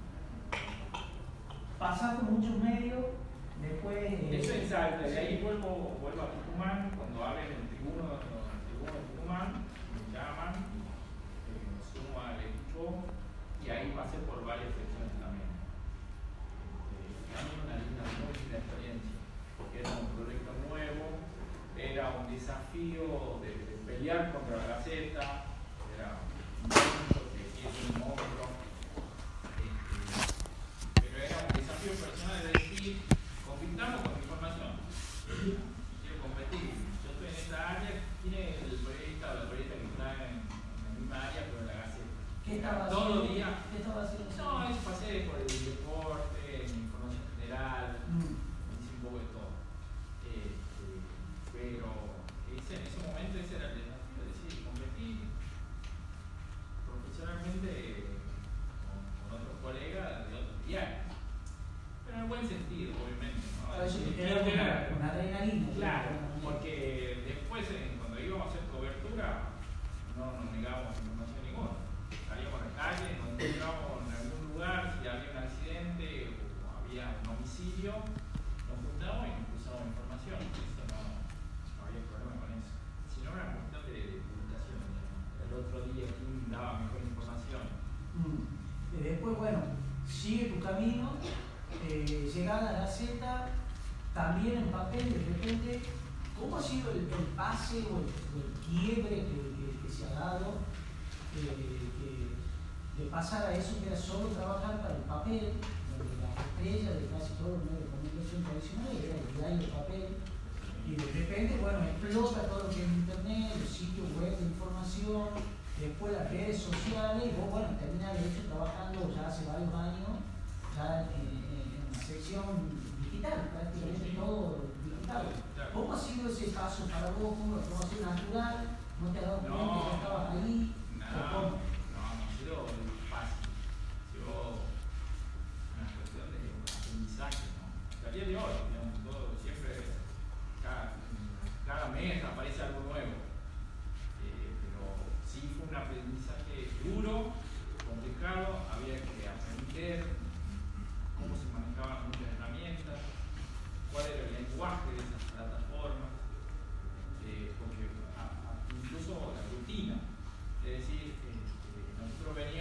Pasaste muchos medios, después... Eso es exacto, de ahí vuelvo a Tucumán, cuando abren el tribuno de Tucumán, me llaman, me sumo al equipo, y ahí pasé por varias secciones también. También una muy linda experiencia, porque era un proyecto nuevo, era un desafío de pelear contra la Gaceta, era un monstruo que es un monstruo, pero era un desafío personal de decir, compitamos con información, quiero competir, yo estoy en esta área, ¿quién es el periodista o la periodista que está en la misma área pero en la Gaceta? ¿Qué estaba Todos los haciendo? días. ¿Qué estaba haciendo? No, eso pasé por el deporte, en información general, hice un poco de todo. Pero en ese momento ese era el desafío, es decir, competir profesionalmente con otros colegas de otros diarios. Pero en el buen sentido, obviamente, ¿no? Eso te queda una adrenalina. Claro, porque después cuando íbamos a hacer cobertura no nos negábamos información ninguna. Salíamos a la calle, nos encontrábamos en algún lugar, si había un accidente o había un homicidio, nos juntábamos y nos cruzábamos información. Eso no había problema con eso. Si no, era cuestión de publicación. El otro día, ¿quién daba mejor información? Después, bueno, sigue tu camino, llegar a la Gaceta, también en papel, de repente, ¿cómo ha sido el pase o el quiebre que se ha dado de pasar a eso que era solo trabajar para el papel, donde la estrella de casi todos los medios de comunicación tradicionales era el diario de papel, y de repente, bueno, explota todo lo que es internet, los sitios web de información, después las redes sociales, y vos, bueno, terminás de hecho trabajando ya hace varios años, ya en una sección digital, prácticamente todo digital. ¿Cómo ha sido ese paso para vos? ¿Cómo ha sido natural? ¿No te has dado cuenta que ya estabas ahí? No,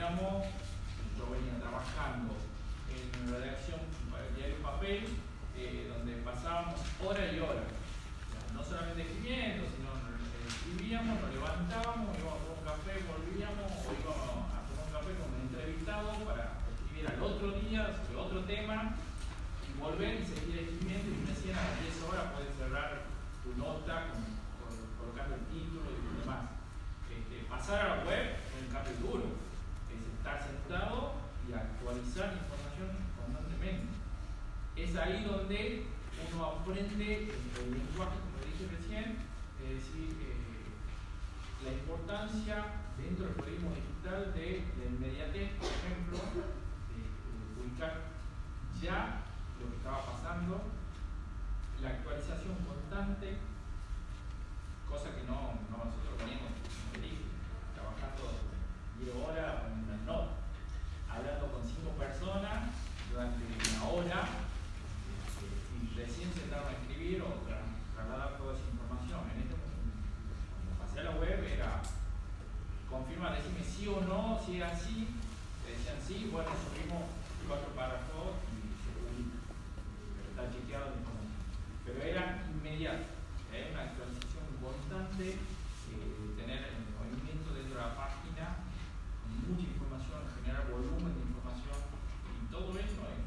teníamos, yo venía trabajando en redacción para el diario Papel, donde pasábamos hora y hora, no solamente escribiendo, sino escribíamos, nos levantábamos, íbamos a tomar un café, volvíamos, o íbamos a tomar un café con un entrevistado para escribir al otro día sobre otro tema, y volver y seguir escribiendo, y me decían a las 10 horas puedes cerrar tu nota colocando el título y lo demás. Pasar a la web es un cambio duro, es estar sentado y actualizar información constantemente. Es ahí donde uno aprende el lenguaje, como dije recién, es decir, la importancia dentro del periodismo digital de la inmediatez, por ejemplo, de ubicar ya lo que estaba pasando, la actualización constante, cosa que no nosotros veníamos, como dije, trabajando 10 horas en una nota, hablando con 5 personas durante una hora, y recién sentaron a escribir o trasladar toda esa información. En este momento, cuando pasé a la web era confirma, decime sí o no, si era así, te decían sí, bueno, subimos 4 párrafos y se publica, pero está chequeado la información. Pero era inmediato, era una actualización constante, tener el movimiento dentro de la página, mucha información, generar volumen de información, y todo eso en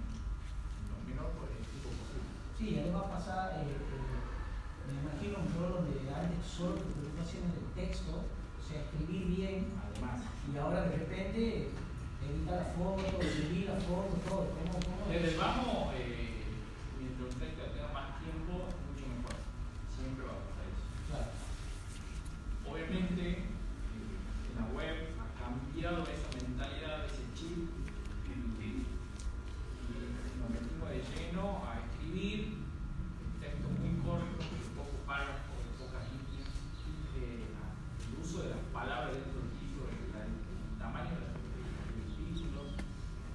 lo menor por el tiempo posible. Sí, además pasar, me imagino un rol donde antes solo te preocupación del texto, o sea, escribir bien, Además, y ahora de repente editar la foto, subir la foto, todo. ¿Cómo desde el vamos, mientras un texto tenga más tiempo, mucho mejor. Siempre va a pasar eso. Claro. Obviamente, en la web ha cambiado esa mentalidad, ese chip, y nos metimos de lleno a escribir textos muy cortos, de pocos párrafos, de pocas líneas, el uso de las palabras dentro del título, el tamaño de los títulos.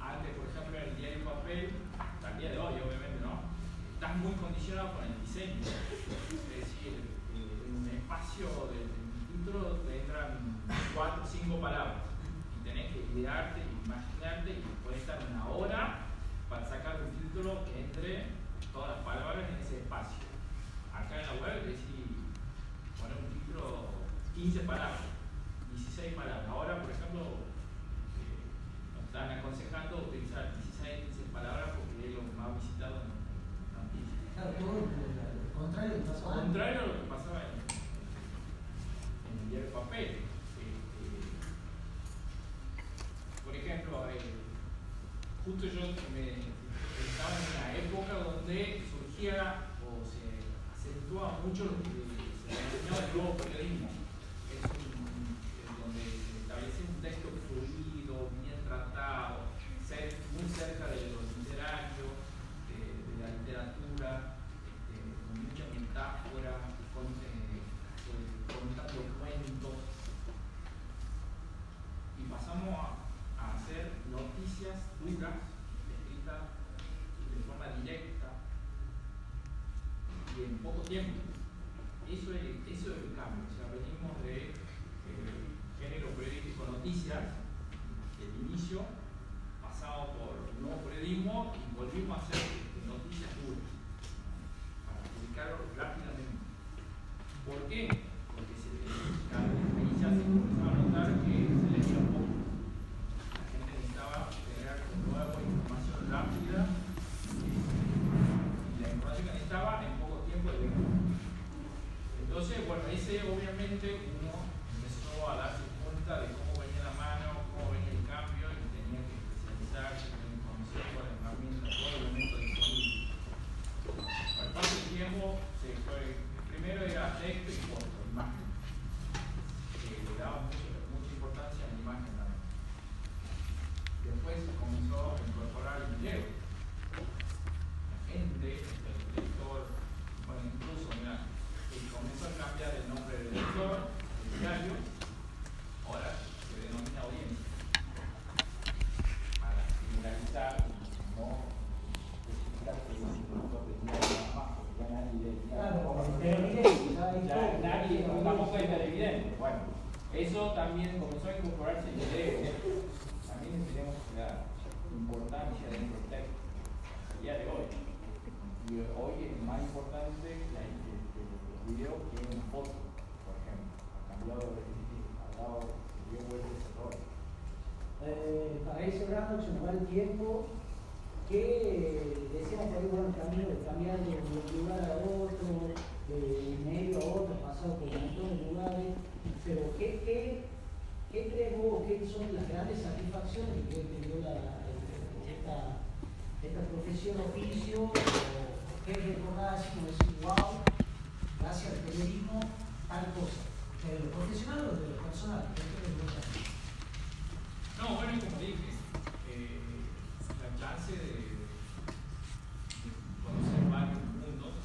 Antes, por ejemplo, en el diario Papel, hasta el día de hoy, obviamente, ¿no? Estás muy condicionado con el diseño. Es decir, en un espacio del título te entran 4 o 5 palabras y tenés que idearte, imaginarte, y puede estar una hora para sacar un título que entre todas las palabras en ese espacio. Acá en la web decís, poner un título 15 palabras, 16 palabras. Ahora, por ejemplo, nos están aconsejando utilizar 16, 15 palabras porque es lo más visitado en la noticia. Claro, todo lo contrario de lo que pasaba antes. Contrario a lo que pasaba en el diario Papel. Por ejemplo, justo yo estaba en una época donde surgía o se acentúa mucho lo que se denominaba el nuevo periodismo. Es donde se establece un texto fluido, bien tratado, muy cerca de lo literario, de la literatura, con mucha metáfora, contando cuentos. Y pasamos a hacer noticias duras, escritas de forma directa y en poco tiempo. Eso es el cambio. O sea, venimos de género periodístico noticias, el inicio, pasado por el nuevo periodismo, y volvimos a hacer noticias duras para publicarlo rápidamente. ¿Por qué? Porque ahí ya se comenzaba a notar que se leía poco. La gente necesitaba tener nueva información rápida, y la información que necesitaba en poco tiempo de venir. Entonces, bueno, ese obviamente uno empezó a darse cuenta de cómo venía la mano, cómo venía el cambio, y tenía que especializarse con la información, con la herramienta, todo el elemento disponible. Al paso del tiempo, primero era texto y foto. para ir cerrando, se nos va el tiempo, que decíamos que hay un camino de cambiar de un lugar a otro, de un medio a otro, pasado por un montón de lugares, pero ¿qué crees vos, qué son las grandes satisfacciones que te dio esta profesión, oficio, o qué recordás así como decir, wow, gracias al periodismo, tal cosa? ¿De lo profesional o de lo personal? No, bueno, y como dije, la chance de conocer varios mundos,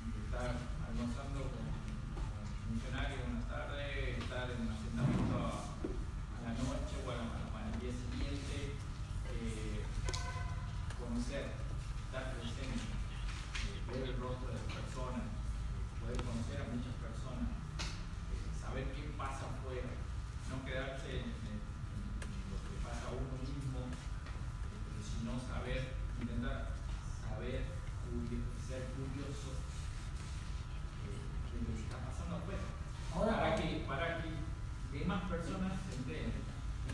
de estar almorzando con funcionarios una tarde, estar en un asentamiento a la noche o al día siguiente, conocer, estar presente, ver el rostro de las personas, poder conocer a muchas personas, saber qué pasa afuera, no quedarse en lo que pasa a uno mismo, sino intentar saber, ser curioso de lo que está pasando afuera. Para que demás personas se enteren.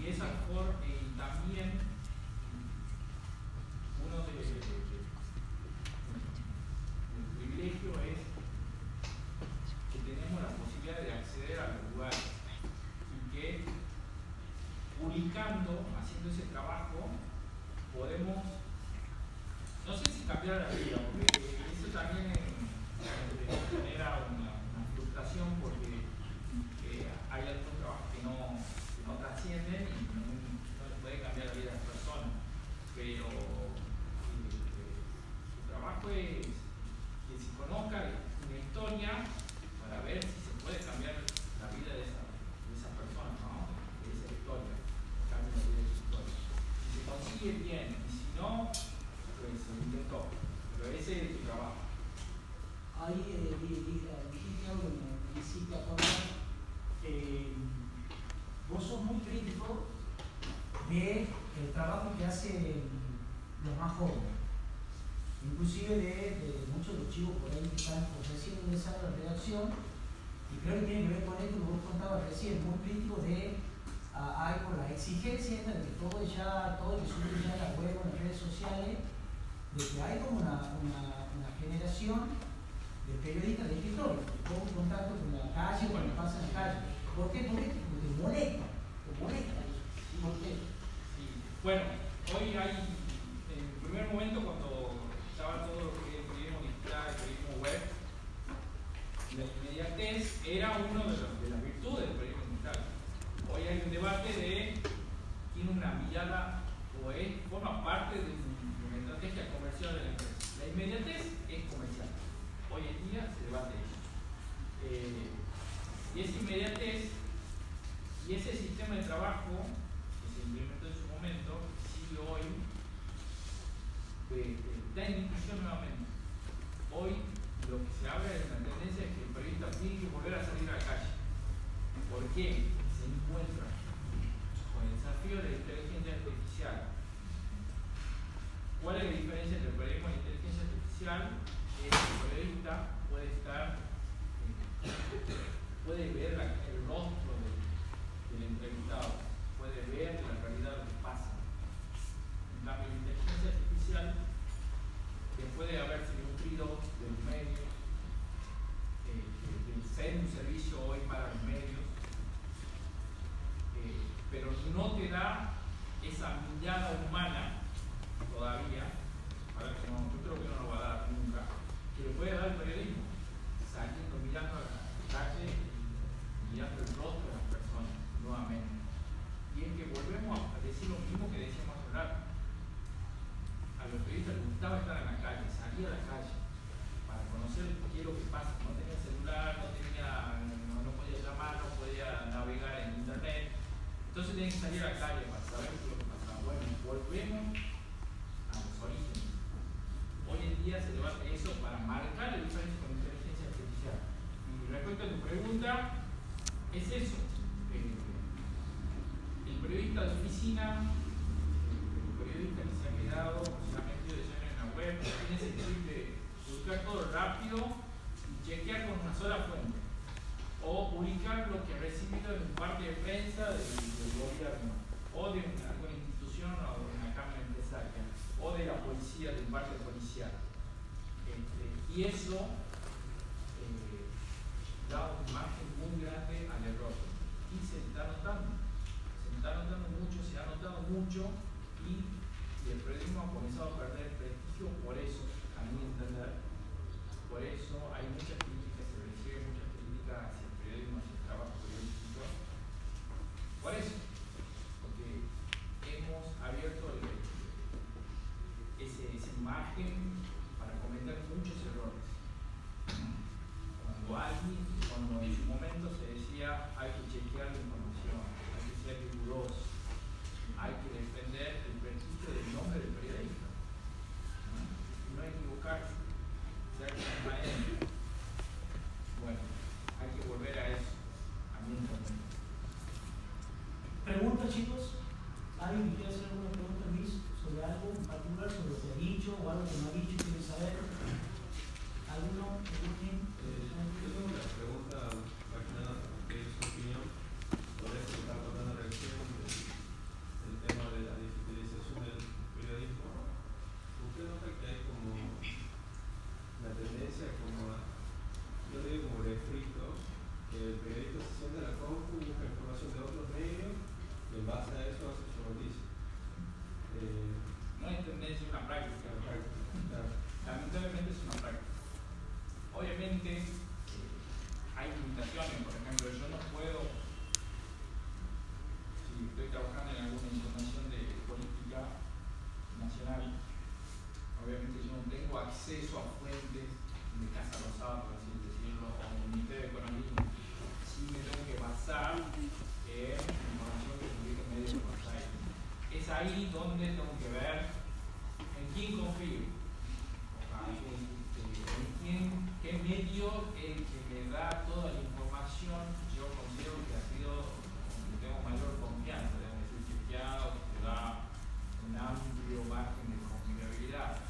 Y esa forma, también uno del privilegio es que tenemos la posibilidad de acceder a los lugares y que publicando, haciendo ese trabajo, podemos, no sé si cambiar la vida, porque eso también genera una frustración porque hay algunos trabajos que no trascienden y no les puede cambiar la vida a las personas, pero su trabajo es que se conozca una historia para ver si se puede cambiar la vida de esa persona, ¿no? De esa historia, cambia la vida de esa historia. Si se consigue bien, y si no, pues se intentó, pero ese es tu trabajo. Ahí dijiste algo que me hiciste acordar. Vos sos muy crítico del trabajo que hacen los más jóvenes, inclusive de muchos de los chicos por ahí que están recién ingresando a la redacción, y creo que tiene que ver con esto que vos contabas recién, muy crítico de algo, la exigencia esta de que todo que sube ya en la web o en las redes sociales, de que hay como una generación de periodistas de escritores, que pongo en contacto con la calle cuando pasa en la calle. ¿Por qué? Porque te molesta eso. ¿Por qué? Sí. Bueno, hoy hay, en el primer momento cuando estaba todo lo que es el periodismo digital, el periodismo web, la inmediatez era una de las virtudes del periodismo digital. Hoy hay un debate de tiene una mirada o forma parte de una estrategia comercial de la empresa. La inmediatez es comercial. Hoy en día se debate eso. Y esa inmediatez y ese sistema de trabajo que se implementó en su momento sigue hoy, está en discusión nuevamente. Hoy lo que se habla es una tendencia es que el periodista tiene que volver a salir a la calle. ¿Por qué? Se encuentra con el desafío de la inteligencia artificial. ¿Cuál es la diferencia entre el periodismo y la inteligencia artificial? Es que el periodista puede ver el rostro del entrevistado, puede ver la realidad de lo que pasa. En cambio, la inteligencia artificial, después de haberse nutrido de los medios, de ser un servicio hoy para los medios, pero no te da esa mirada humana todavía, yo creo que no lo va a dar nunca, que le puede dar el periodismo, saliendo, mirando a la calle y mirando el rostro de las personas nuevamente. Y es que volvemos a decir lo mismo que decíamos hace un rato. A los periodistas les gustaba estar en la calle, salir a la calle para conocer qué es lo que pasa. No tenía celular, no podía llamar, no podía navegar en internet. Entonces tienen que salir a la calle para saber qué es lo que pasa. Bueno, volvemos a los orígenes. Hoy en día se debate eso para marcar la diferencia con la inteligencia artificial. Y respecto a tu pregunta, es eso. El periodista de oficina, el periodista que se ha quedado, se ha metido de lleno en la web, tiene ese chip de buscar todo rápido y chequear con una sola fuente. O publicar lo que ha recibido en un parte de prensa del gobierno. o de alguna institución o de una cámara empresaria, o de la policía, del parte policial. Y eso da un margen muy grande al error. Y se está notando mucho, se ha notado mucho, y el periodismo ha comenzado a perder prestigio por eso, a mi entender. Por eso hay muchas críticas, se reciben muchas críticas hacia el periodismo, hacia el trabajo periodístico. Por eso, porque hemos abierto esa imagen para cometer muchos errores. Cuando en su momento se decía hay que chequear la información, hay que ser riguroso, hay que defender el prestigio del nombre del periodista, no equivocarse, ser transparente. Bueno, hay que volver a eso, a mi entender. Preguntas, chicos. ¿Alguien quiere hacer alguna pregunta, Luis, sobre algo en particular, sobre lo que ha dicho o algo que no ha dicho y quiere saber? ¿Alguno? Yo tengo una pregunta, más que nada, porque es su opinión sobre esto que estaba contando recién, el tema de la digitalización del periodismo. ¿Usted nota que hay como una tendencia, yo digo como refrito, que el periodista se sienta en la compu, busca información de otros medios y en base a eso hace su noticia? No es tendencia, es una práctica. Claro. Lamentablemente es una práctica. Obviamente hay limitaciones, por ejemplo, yo no puedo, si estoy trabajando en alguna información de política nacional, obviamente yo no tengo acceso a fuentes de Casa Rosada, por así decirlo, o del Ministerio de Economía. Sí me tengo que basar en información que publica en medios de Buenos Aires. Es ahí donde tengo que ver en quién confío. ¿Qué medio es el que me da toda la información? Yo considero que ha sido, que tengo mayor confianza, debe ser chequeado, que te da un amplio margen de confiabilidad.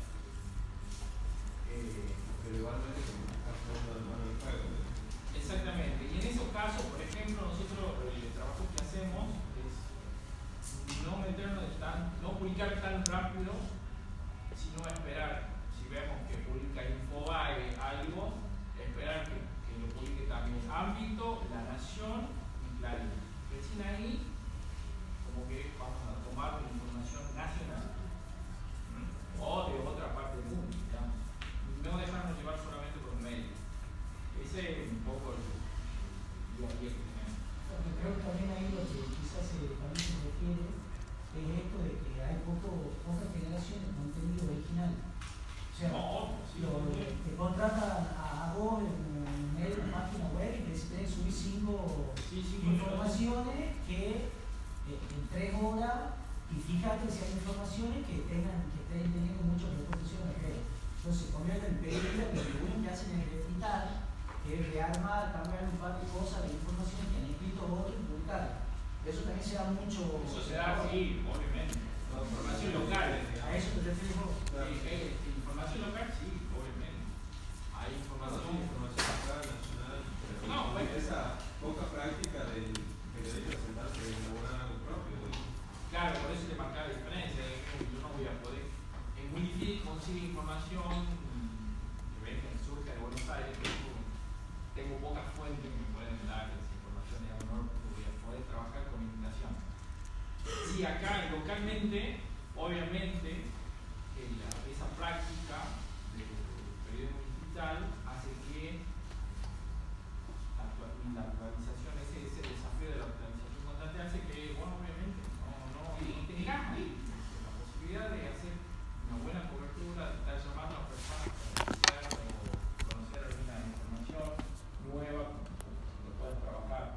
Pero igualmente como está jugando de mano el juego. Exactamente, y en esos casos, por ejemplo, nosotros el trabajo que hacemos es no publicar tan rápido, sino esperar. Si vemos que publica Infobae algo, esperar que lo publique también Ámbito, La Nación y Clarín. Recién ahí, como que vamos a tomar una información nacional o de otra parte del mundo, digamos. No dejarnos llevar solamente por un medio. Ese es un poco el día a día que tenemos. Porque creo que también ahí lo que quizás también se refiere es esto de que hay poca generación de contenido original. O sea, te contratan a vos en medio de una página web y te dicen subir cinco informaciones que en 3 horas, y fíjate si hay informaciones que estén teniendo muchas repercusiones. Entonces se convierte en periodista que lo único que hacen es replicar, que es rearmar, cambiar un par de cosas de información que han escrito otros y publicar. Eso también se da mucho. Eso se da, sí, obviamente. Información local. ¿A eso te refieres vos? Información local, sí, obviamente. Hay información local, nacional, pero no, pues, esa poca práctica del periodista sentarse y elaborar algo propio. Claro, por eso te marca la diferencia. Yo no voy a poder. Es muy difícil conseguir información que surge de Buenos Aires. Tengo pocas fuentes que me pueden dar esa información, digamos, no voy a poder trabajar con invitación. Sí, acá localmente, obviamente, esa práctica del periodismo digital hace que la actualización, ese desafío de la actualización constante hace que, bueno, obviamente, tengamos la posibilidad de hacer una buena cobertura, de estar llamando a las personas para conocer alguna información nueva que puedan trabajar.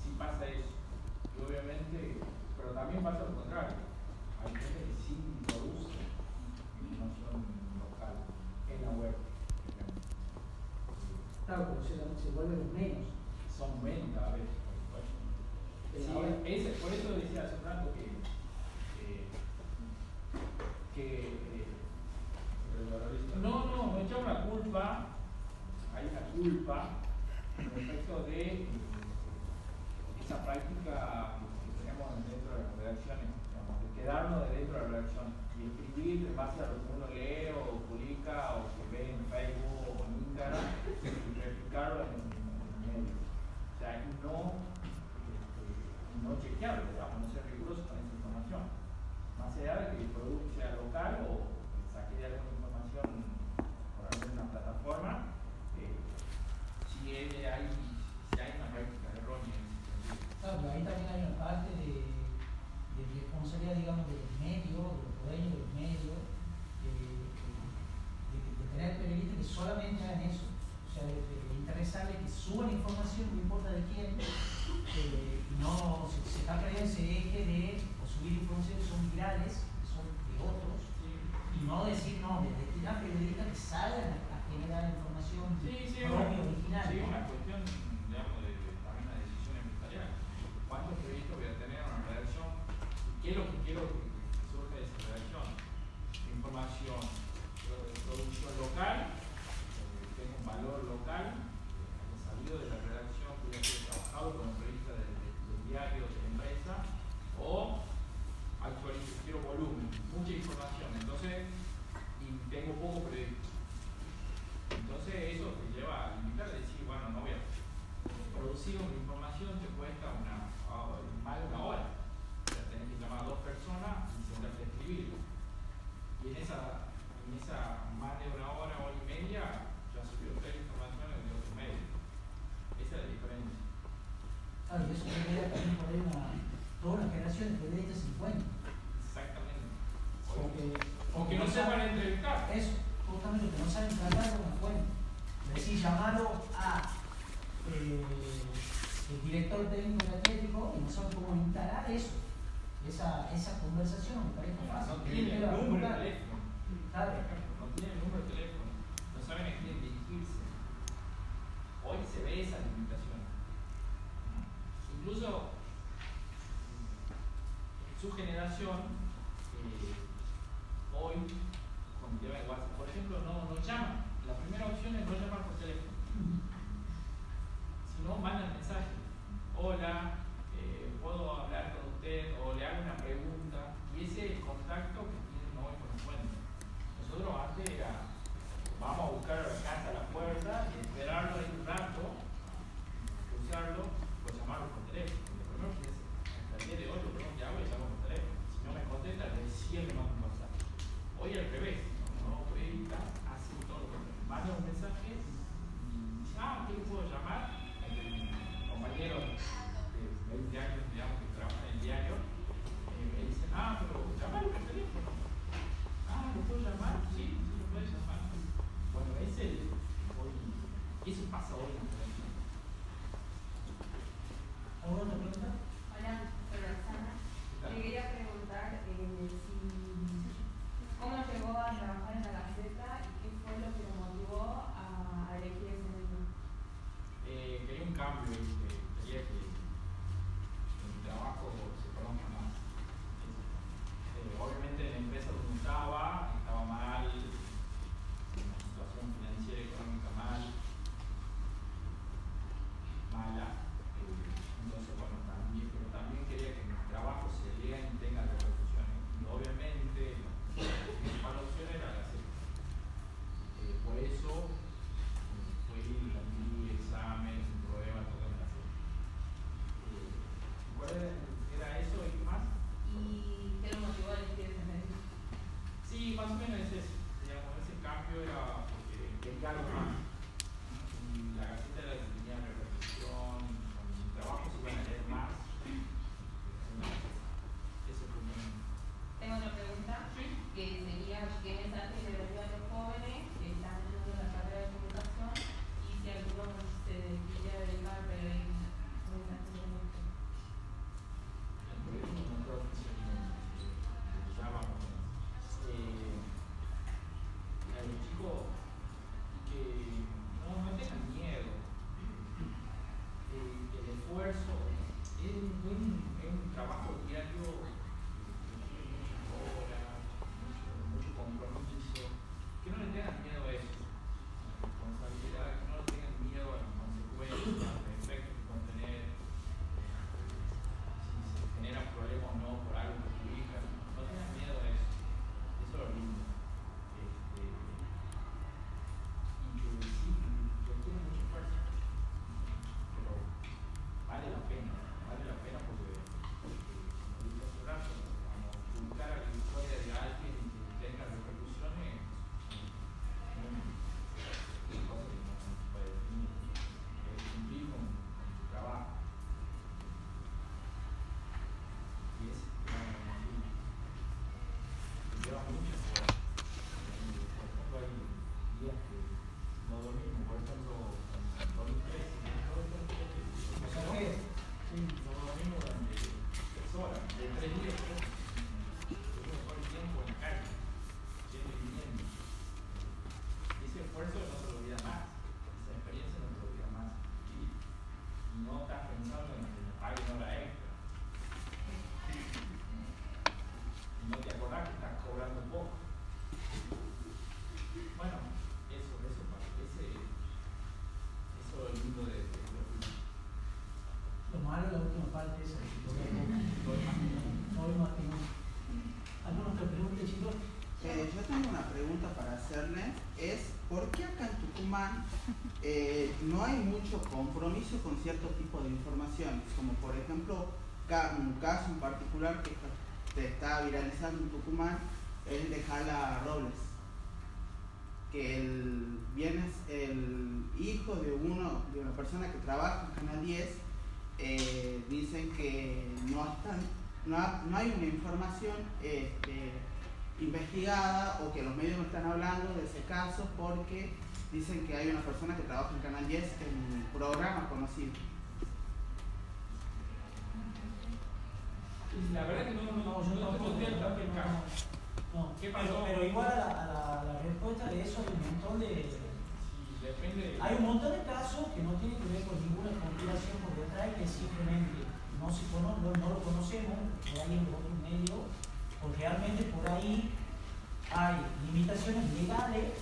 Sí pasa eso. Y obviamente, pero también pasa lo contrario. Hay gente que sí produce información local en la web, por ejemplo. Claro, pero se vuelven menos. Son menos cada vez, por supuesto. Sí, por eso decía hace un rato que no echamos la culpa, hay una culpa respecto de esa práctica que tenemos dentro de la comunidad escribir en base a lo que uno lee o publica o que ve en Facebook o en Instagram y replicarlo en medio. O sea, y no chequearlo, digamos, no ser riguroso con esa información. Más allá de que el producto sea local o que saque de alguna información por alguna plataforma, si hay una práctica errónea en ese sentido. Claro, pero ahí también hay una parte de responsabilidad, digamos, de los medios, de los dueños de los medios, de tener periodistas que solamente hagan eso. O sea, de interesarles que suban información, no importa de quién, y no se está perdiendo ese eje de subir informaciones que son virales, que son de otros, y no decir, no, de destinar periodistas que salgan a generar información propia, original. Sí, una cuestión, digamos, también una decisión empresarial. ¿Cuántos periodistas voy a tener en una redacción? ¿Qué es lo que quiero que surja de esa redacción? Información, producción local, tenga un valor local, salido de la redacción, que ya he trabajado con periodistas del diario, de la empresa, o quiero volumen, mucha información, entonces, y tengo poco periodismo. Entonces eso te lleva a limitar, a decir, bueno, no voy a producir una información, te cuesta más de una hora. O sea, tenés que llamar a 2 personas y sentarte a escribirlo. Y en esa más de una hora, hora y media, ya subió 3 informaciones de otro medio. Esa es la diferencia. Claro, y eso genera también por ahí toda una generación de periodistas sin cuenta. Exactamente. O que no sepan entrevistar. Eso, justamente, que no saben tratar con una fuente. Es decir, llamarlo a el director técnico del Atlético y no saben cómo instalar eso. Esa conversación me parece fácil. No tienen el número de teléfono. Claro. No tienen el número de teléfono. No saben a quién dirigirse. Hoy se ve esa limitación. Incluso en su generación, hoy, con el tema de WhatsApp, por ejemplo, no llaman. La primera opción es no llamar por teléfono. Si no, mandan mensaje. Hola, ¿puedo hablar con usted? O le hago una pregunta. Y ese es el contacto que tienen hoy con los fuentes. Nosotros antes era, vamos a buscar a la casa a la puerta y esperarlo ahí un rato, cruzarlo, o llamarlo por teléfono. Lo primero que es, hasta el día de hoy, lo primero que hago es llamarlo por teléfono. Si no me contesta, recién me mando un WhatsApp. Hoy al revés, no edita, hace todo lo contrario. Manda un mensaje y dice, ¿qué le puedo llamar? Compañeros de 20 años, digamos, que trabajan en el diario, me dicen, pero llamalo por teléfono. ¿Lo puedo llamar? Sí, lo puedes llamar. Bueno, eso pasa hoy en la televisión. ¿Alguna otra pregunta? Hola, soy Roxana. Le quería preguntar cómo llegó a trabajar en la Gaceta y qué fue lo que lo motivó a elegir ese medio. 3 días, uno todo el tiempo en la calle, yendo y viniendo. Ese esfuerzo no se lo olvida más, esa experiencia no se lo olvida más. Y no estás pensando en que me paguen hora extra. Y no te acordás que estás cobrando poco. Bueno, eso es lo lindo de los libros. Lo malo es la última parte esa. ¿Alguna otra pregunta, chicos? Yo tengo una pregunta para hacerle, es ¿por qué acá en Tucumán no hay mucho compromiso con cierto tipo de información? Como por ejemplo, un caso en particular que se está viralizando en Tucumán es el de Jala Robles, que el hijo de una persona que trabaja en Canal 10 dicen que no hay una información investigada, o que los medios no están hablando de ese caso porque dicen que hay una persona que trabaja en Canal 10 en un programa conocido. La verdad que no te conté el caso. No. ¿Qué pasó? Pero igual a la respuesta de eso hay un montón de... Depende. Hay un montón de casos que no tienen que ver con ninguna conspiración por detrás, que simplemente no lo conocemos por ahí en los otros medios, porque realmente por ahí hay limitaciones legales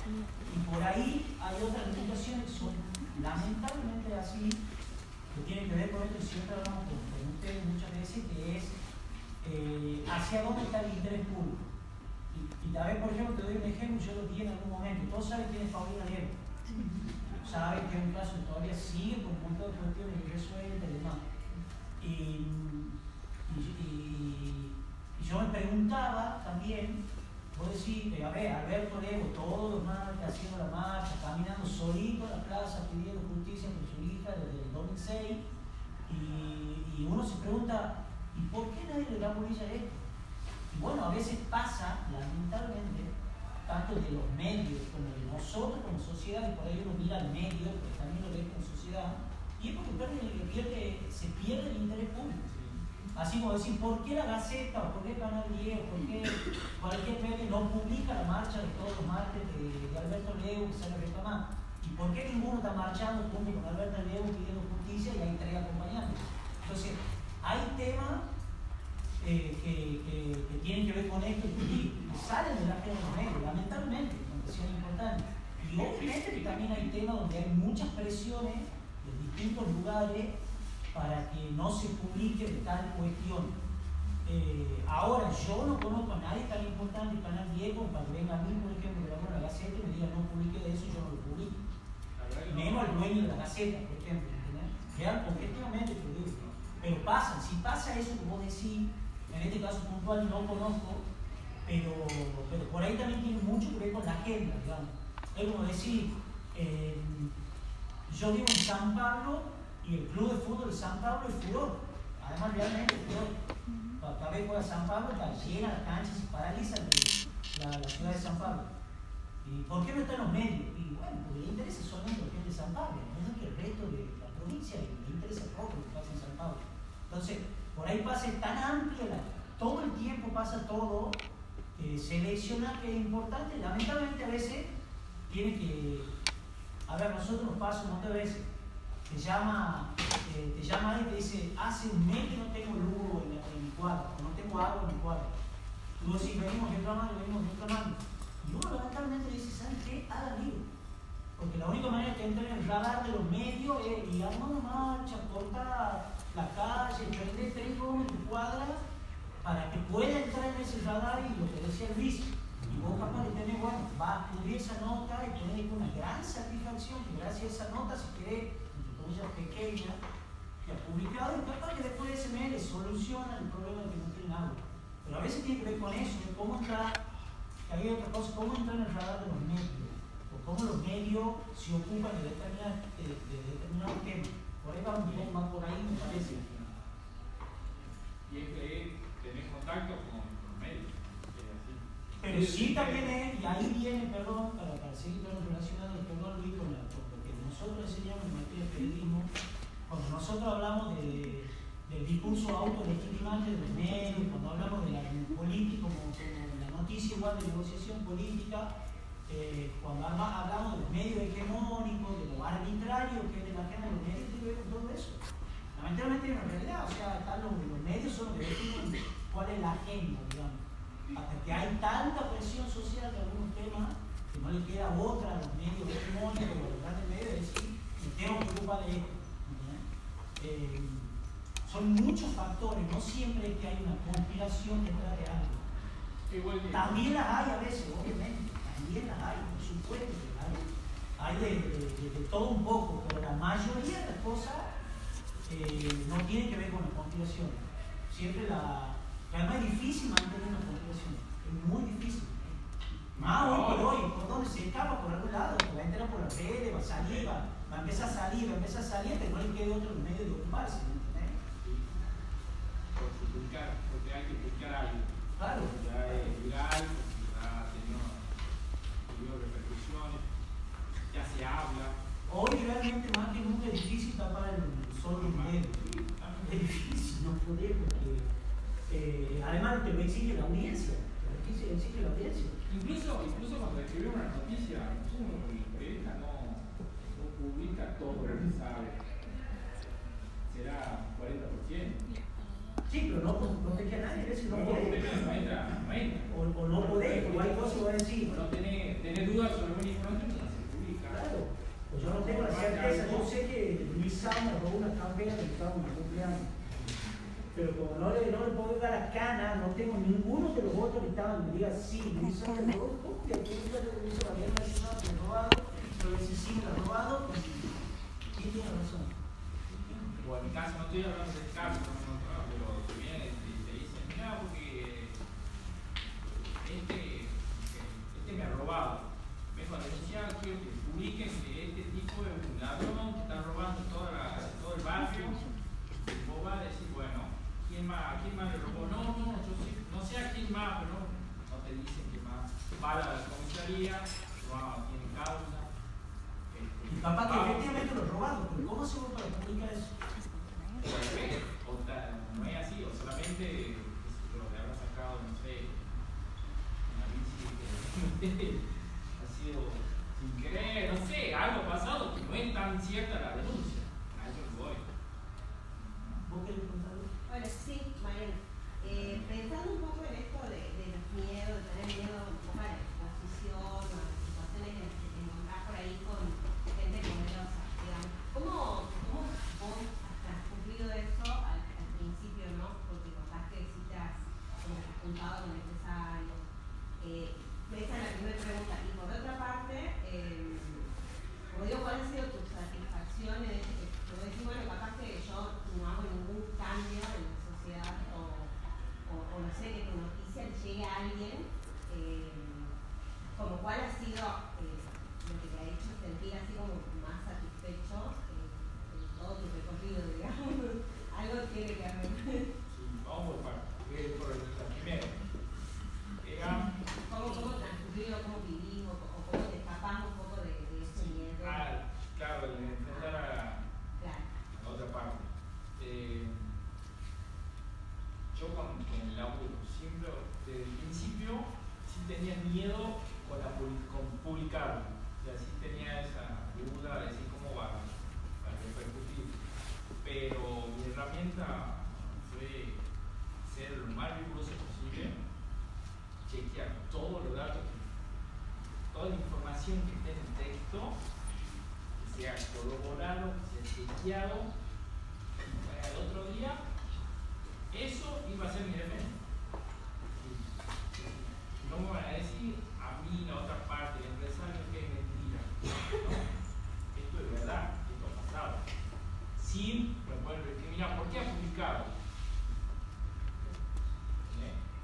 y por ahí hay otras limitaciones que son lamentablemente así, que tienen que ver con esto que siempre hablamos con ustedes muchas veces, que es hacia dónde está el interés público. Y tal vez, por ejemplo, te doy un ejemplo, yo lo vi en algún momento. Todos saben quién es Paulina Diego. Saben que es un caso que todavía sigue con un montón de cuestiones irresueltas y demás. Y yo me preguntaba también, vos decís, a ver, Alberto Lego, todos los martes haciendo la marcha, caminando solito a la plaza pidiendo justicia por su hija desde el 2006, y uno se pregunta, ¿y por qué nadie le da bolilla a esto? Y bueno, a veces pasa, lamentablemente, tanto de los medios como de nosotros como sociedad, y por ahí uno mira al medio, pero también lo ve como sociedad, y es porque se pierde el interés público. Así como decir, ¿por qué la Gaceta, o por qué Canal 10, o por qué cualquier medio no publica la marcha de todos los martes de Alberto Lego que sale a reclamar? ¿Y por qué ninguno está marchando junto con Alberto Lego pidiendo justicia y hay 3 acompañantes? Entonces, hay temas que tienen que ver con esto y que salen de la agenda de los medios, lamentablemente, aunque sean importantes. Y obviamente que también hay temas donde hay muchas presiones de distintos lugares para que no se publique de tal cuestión. Ahora, yo no conozco a nadie tan importante, Canal 10, como para que venga a mí, por ejemplo, que la Gaceta y me diga no publique de eso, yo no lo publico. Menos el dueño de la Gaceta, por ejemplo, ¿entendés? Real, objetivamente te lo digo. Pero pasa, si pasa eso que vos decís, en este caso puntual no conozco, pero por ahí también tiene mucho que ver con la agenda, digamos. Es como decir, yo vivo en San Pablo y el club de fútbol de San Pablo es furor. Además, realmente es furor. Cada vez juega San Pablo, está llena la cancha, se paraliza la ciudad de San Pablo. ¿Y por qué no está en los medios? Y bueno, porque le interesa solamente a la gente de San Pablo, no es que el resto de la provincia le interesa poco lo que pasa en San Pablo. Entonces, por ahí pasa tan amplia, todo el tiempo pasa todo, seleccionar que es importante, lamentablemente a veces tiene que, a ver, nosotros nos pasa un montón de veces, te llama alguien y te dice, hace un mes que no tengo luz en mi cuadro, no tengo agua en mi cuadro. Y vos decís, venimos reclamando. Y uno lamentablemente le dice, ¿saben qué? Hagan lío. Porque la única manera que entra en el radar de los medios es ir a una marcha, cortar la calle, prender 3 kilómetros cuadras para que pueda entrar en ese radar y lo que decía Luis. Y vos capaz de tener, bueno, va a cubrir esa nota y tener una gran satisfacción que gracias a esa nota, si querés, entre comillas pequeña, que ha publicado, y capaz que después de ese mes le soluciona el problema de que no tienen agua. Pero a veces tiene que ver con eso, de cómo entrar, que hay otra cosa, cómo entrar en el radar de los medios, o cómo los medios se ocupan de determinados temas. Por ahí vamos un poco más por ahí, me parece. Y es que tener contacto con los medios. Pero sí también es, y ahí viene, perdón, para seguir relacionado, perdón Luis, con lo que nosotros enseñamos en materia de periodismo, cuando nosotros hablamos del discurso autolegitimante de los medios, hablar de negociación política, cuando hablamos de medios hegemónicos, de lo arbitrario que es de la agenda de los medios, tiene que ver con todo eso. Lamentablemente es una realidad, o sea, los medios son los que definen cuál es la agenda, digamos. Hasta que hay tanta presión social de algunos temas que no le queda otra a los medios hegemónicos, a los grandes medios, es decir, me tengo que ocupar de esto. Son muchos factores, no siempre es que hay una conspiración detrás de algo. También las hay a veces, obviamente, también las hay, por supuesto que hay de todo un poco, pero la mayoría de las cosas no tienen que ver con la conspiración. Siempre además es difícil mantener una conspiración, es muy difícil. Más hoy por hoy, por donde se escapa por algún lado, va a entrar por las redes, va a salir, va a empezar a salir, pero no le quede otro medio de ocuparse. Porque hay que publicar algo. Claro. Ya es viral, ha tenido repercusiones, ya se habla. Hoy realmente más que nunca es difícil tapar el sol de un dedo. Es difícil, no poder, porque además te lo exige la audiencia. Exige la audiencia. Incluso cuando escribimos una noticia, nosotros como periodistas no publica todo lo que sabe. Será 40%. Sí, pero no protege a nadie, a veces no podés. O no podés, o hay cosas que van a decir. O no tenés dudas sobre una información, no se publica. Claro, pues yo no tengo la certeza, yo sé que Luis me robó una campera que estaba en mi cumpleaños. Pero como no le puedo dar a cana, no tengo ninguno de los otros que estaban, me diga sí, Luis me robó copia, que nunca le hizo la guerra, que me ha robado, pero si sí me lo ha robado, pues ¿quién tiene razón? O en mi caso, no estoy hablando del caso, pero si vienen y te dicen, mira, porque este me ha robado. Vengo a denunciar, quiero que publiquen que este tipo es un ladrón que está robando todo el barrio. Y vos vas a decir, bueno, ¿a quién más le robó? No, yo sí, no sé a quién más, pero no te dicen quién más. Va a la comisaría, tiene causa. Y capaz que efectivamente lo robaron, pero ¿cómo se va para publicar eso? No es así, o solamente lo que habrá sacado, no sé, una bici que ha sido sin querer, no sé, algo pasado que no es tan cierta la denuncia. A eso voy. ¿Vos querés contarlo? Bueno, sí, Mariana. Pensando un poco en esto de los miedos, de tener miedo un poco a la exposición, a las situaciones en las que te encontrás por ahí con gente poderosa, digamos. ¿Cómo vos has cumplido eso al principio, no? Porque contás que citas como que has juntado con empresarios. Esa es la primera pregunta. Y por otra parte, como digo, ¿cuál ha sido tu satisfacción en este que te voy a decir, bueno, capaz que yo no hago ningún cambio en la sociedad o no sé, que tu noticia le llegue a alguien, como cuál ha sido lo que te ha hecho sentir así como más satisfecho en todo tu recorrido, digamos? Algo tiene que haber. Sí, vamos por partes. Por la primera. ¿Cómo transcurrió, cómo vivimos, o cómo te escapamos un poco de ese miedo? Claro, de enfrentar a la otra parte. Yo con el laburo, siempre, desde el principio, sí tenía miedo con publicarlo. O sea, sí tenía esa duda de decir cómo va a repercutir. Pero mi herramienta fue ser lo más riguroso posible, chequear todos los datos, toda la información que esté en el texto, que sea corroborado, que sea chequeado, para el otro día, eso iba a ser mi defensa. No me van a decir a mí, la otra parte, el empresario, que es mentira. No, esto es verdad, esto ha pasado. Sí, me pueden recriminar, ¿por qué ha publicado?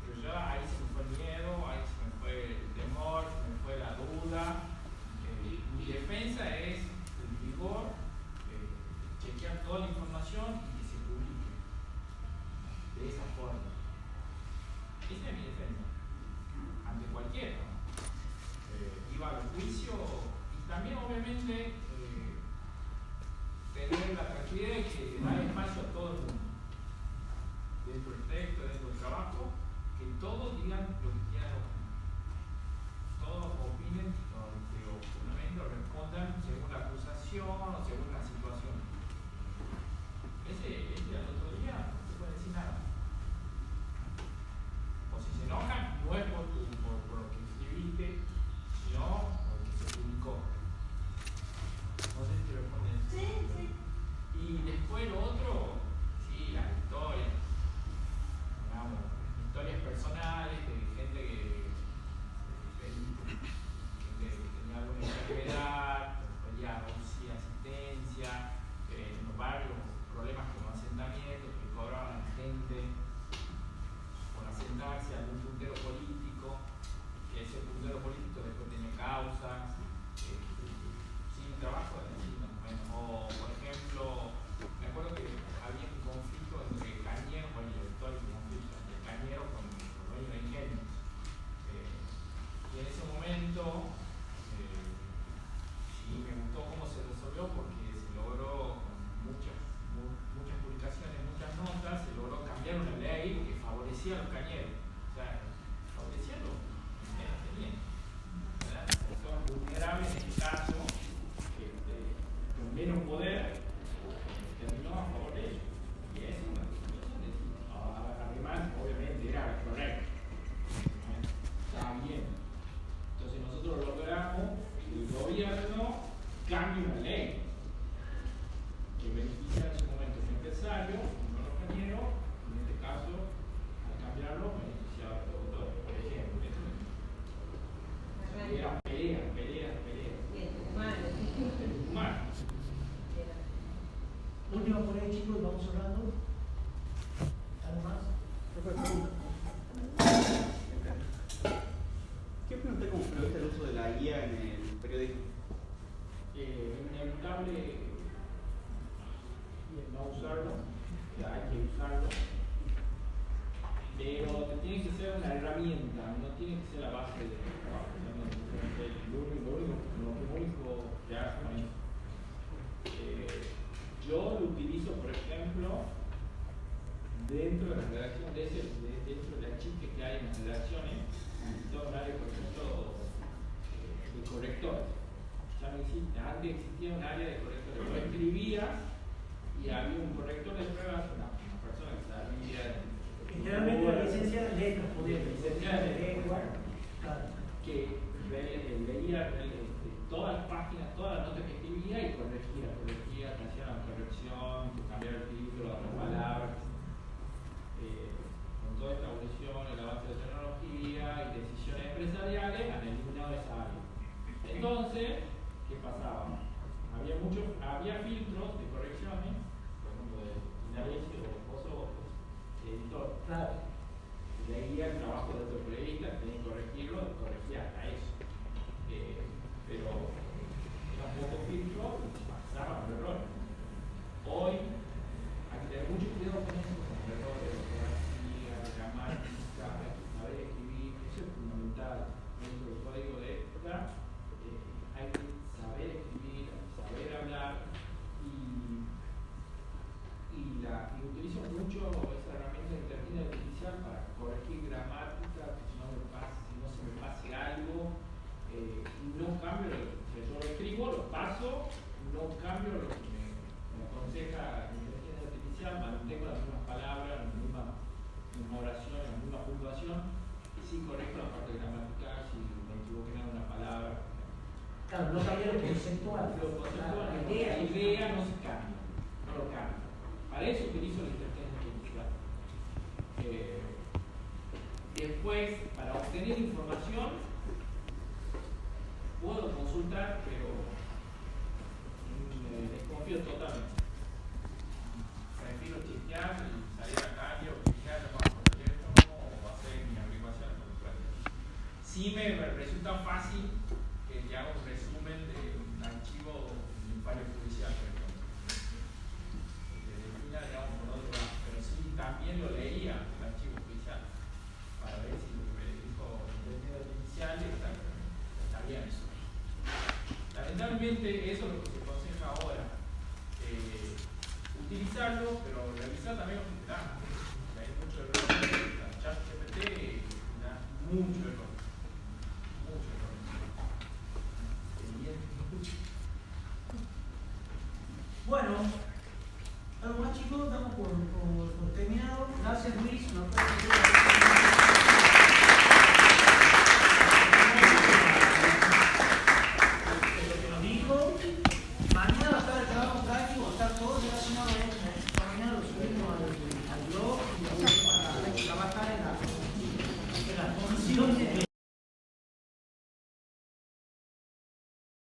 Pero ya ahí se me fue el miedo, ahí se me fue el temor, se me fue la duda. Mi defensa es el rigor, chequear toda la información y que se publique de esa forma. Esa es mi defensa, ante cualquiera. Iba al juicio y también obviamente tener la tranquilidad de que dar espacio a todo el mundo, dentro del texto, dentro del trabajo, que todos digan lo que quieran opinar. determinen o fundamento respondan según la acusación o según la situación. Ese al otro día no se puede decir nada. O si se enojan, no es por lo que escribiste, sino por lo que se publicó. No sé si responden. Sí, sí. Y después lo otro, sí, las historias. Digamos, historias personales de gente que tenía alguna enfermedad, pedía auxilio, asistencia, en los barrios, problemas con asentamientos que cobraban a la gente por asentarse a algún puntero político, que ese puntero político después tenía causas, sin trabajo de vecino. Bueno, o por ejemplo, me acuerdo que había un conflicto entre Cañeros, bueno, el histórico conflicto entre Cañeros con los dueños de ingenios. Y en ese momento, sí me gustó cómo se resolvió porque se logró con muchas publicaciones, muchas notas, se logró cambiar una ley que favorecía a los cañeros. O sea, favorecía a los que no tenían. ¿Verdad? Son vulnerables en este caso, con menos poder, terminó a favor de ellos. Y es una situación de además, obviamente, era correcto. Estaba bien. Entonces nosotros logramos que el gobierno cambie una ley que beneficia en su momento a los empresarios, no a los cañeros, en este caso, al cambiarlo, beneficiaba a los productores, por ejemplo. Era pelea. Bien, humano. Humano. Última por ahí, chicos, vamos hablando. ¿Algo más? ¿Qué opina usted como periodista del uso de la guía en el periodismo? Inevitable no usarlo, hay que usarlo, pero tiene que ser una herramienta, no tiene que ser la base del trabajo. Lo único que hace con eso. Yo lo utilizo, por ejemplo, dentro de la redacción, dentro de las chistes que hay en las redacciones, todo un área, por ejemplo, de correctores. Ya no existe, antes existía un área de correctores. Lo escribías y había un corrector de pruebas, una persona que sabía. Generalmente la licencia de letras, licenciada de lengua, que veía todas las páginas, todas las notas que escribía y corregía, que hacía la corrección, que cambiaba el título, las palabras. Con toda esta evolución, el avance de tecnología y decisiones empresariales, han eliminado esa área. Entonces, ¿qué pasaba? Había filtros de correcciones, por ejemplo, de Inarecio o Pozo, editor. claro. Leía el trabajo de otro periodista, tenía que corregirlo, corregía hasta eso. Pero eran pocos filtros y pasaban los errores. Hoy hay que tener mucho cuidado con eso, con los errores de ortografía, de gramática, saber escribir, eso es fundamental. Dentro del código de ética hay que saber escribir, saber hablar y utilizo mucho esa herramienta de inteligencia artificial para corregir gramática, que si no se me pase algo, no cambio, si yo lo escribo, lo paso, no cambio lo que me aconseja la inteligencia artificial, mantengo las mismas palabras, la misma oración, la misma puntuación, y sí correcto la parte gramatical, si me equivoqué en alguna palabra. Claro, no cambia lo conceptual. La idea no se cambia, no lo cambia. Para eso utilizo la inteligencia artificial. Después, para obtener información, puedo consultar, pero desconfío totalmente. Prefiero chistear y salir a la calle o chistear por teléfono o hacer mi averiguación por práctica. Sí me resulta fácil que te haga un resumen de un archivo de un fallo judicial, por ejemplo. Que defina, digamos, por otro lado. Pero sí, también lo leía el archivo judicial para ver si lo que me dijo el inteligencia artificial está bien. Lamentablemente, eso es lo que se aconseja ahora. Utilizarlo, pero revisar también lo que te da. Hay mucho error. ChatGPT da mucho error. ¿Dónde?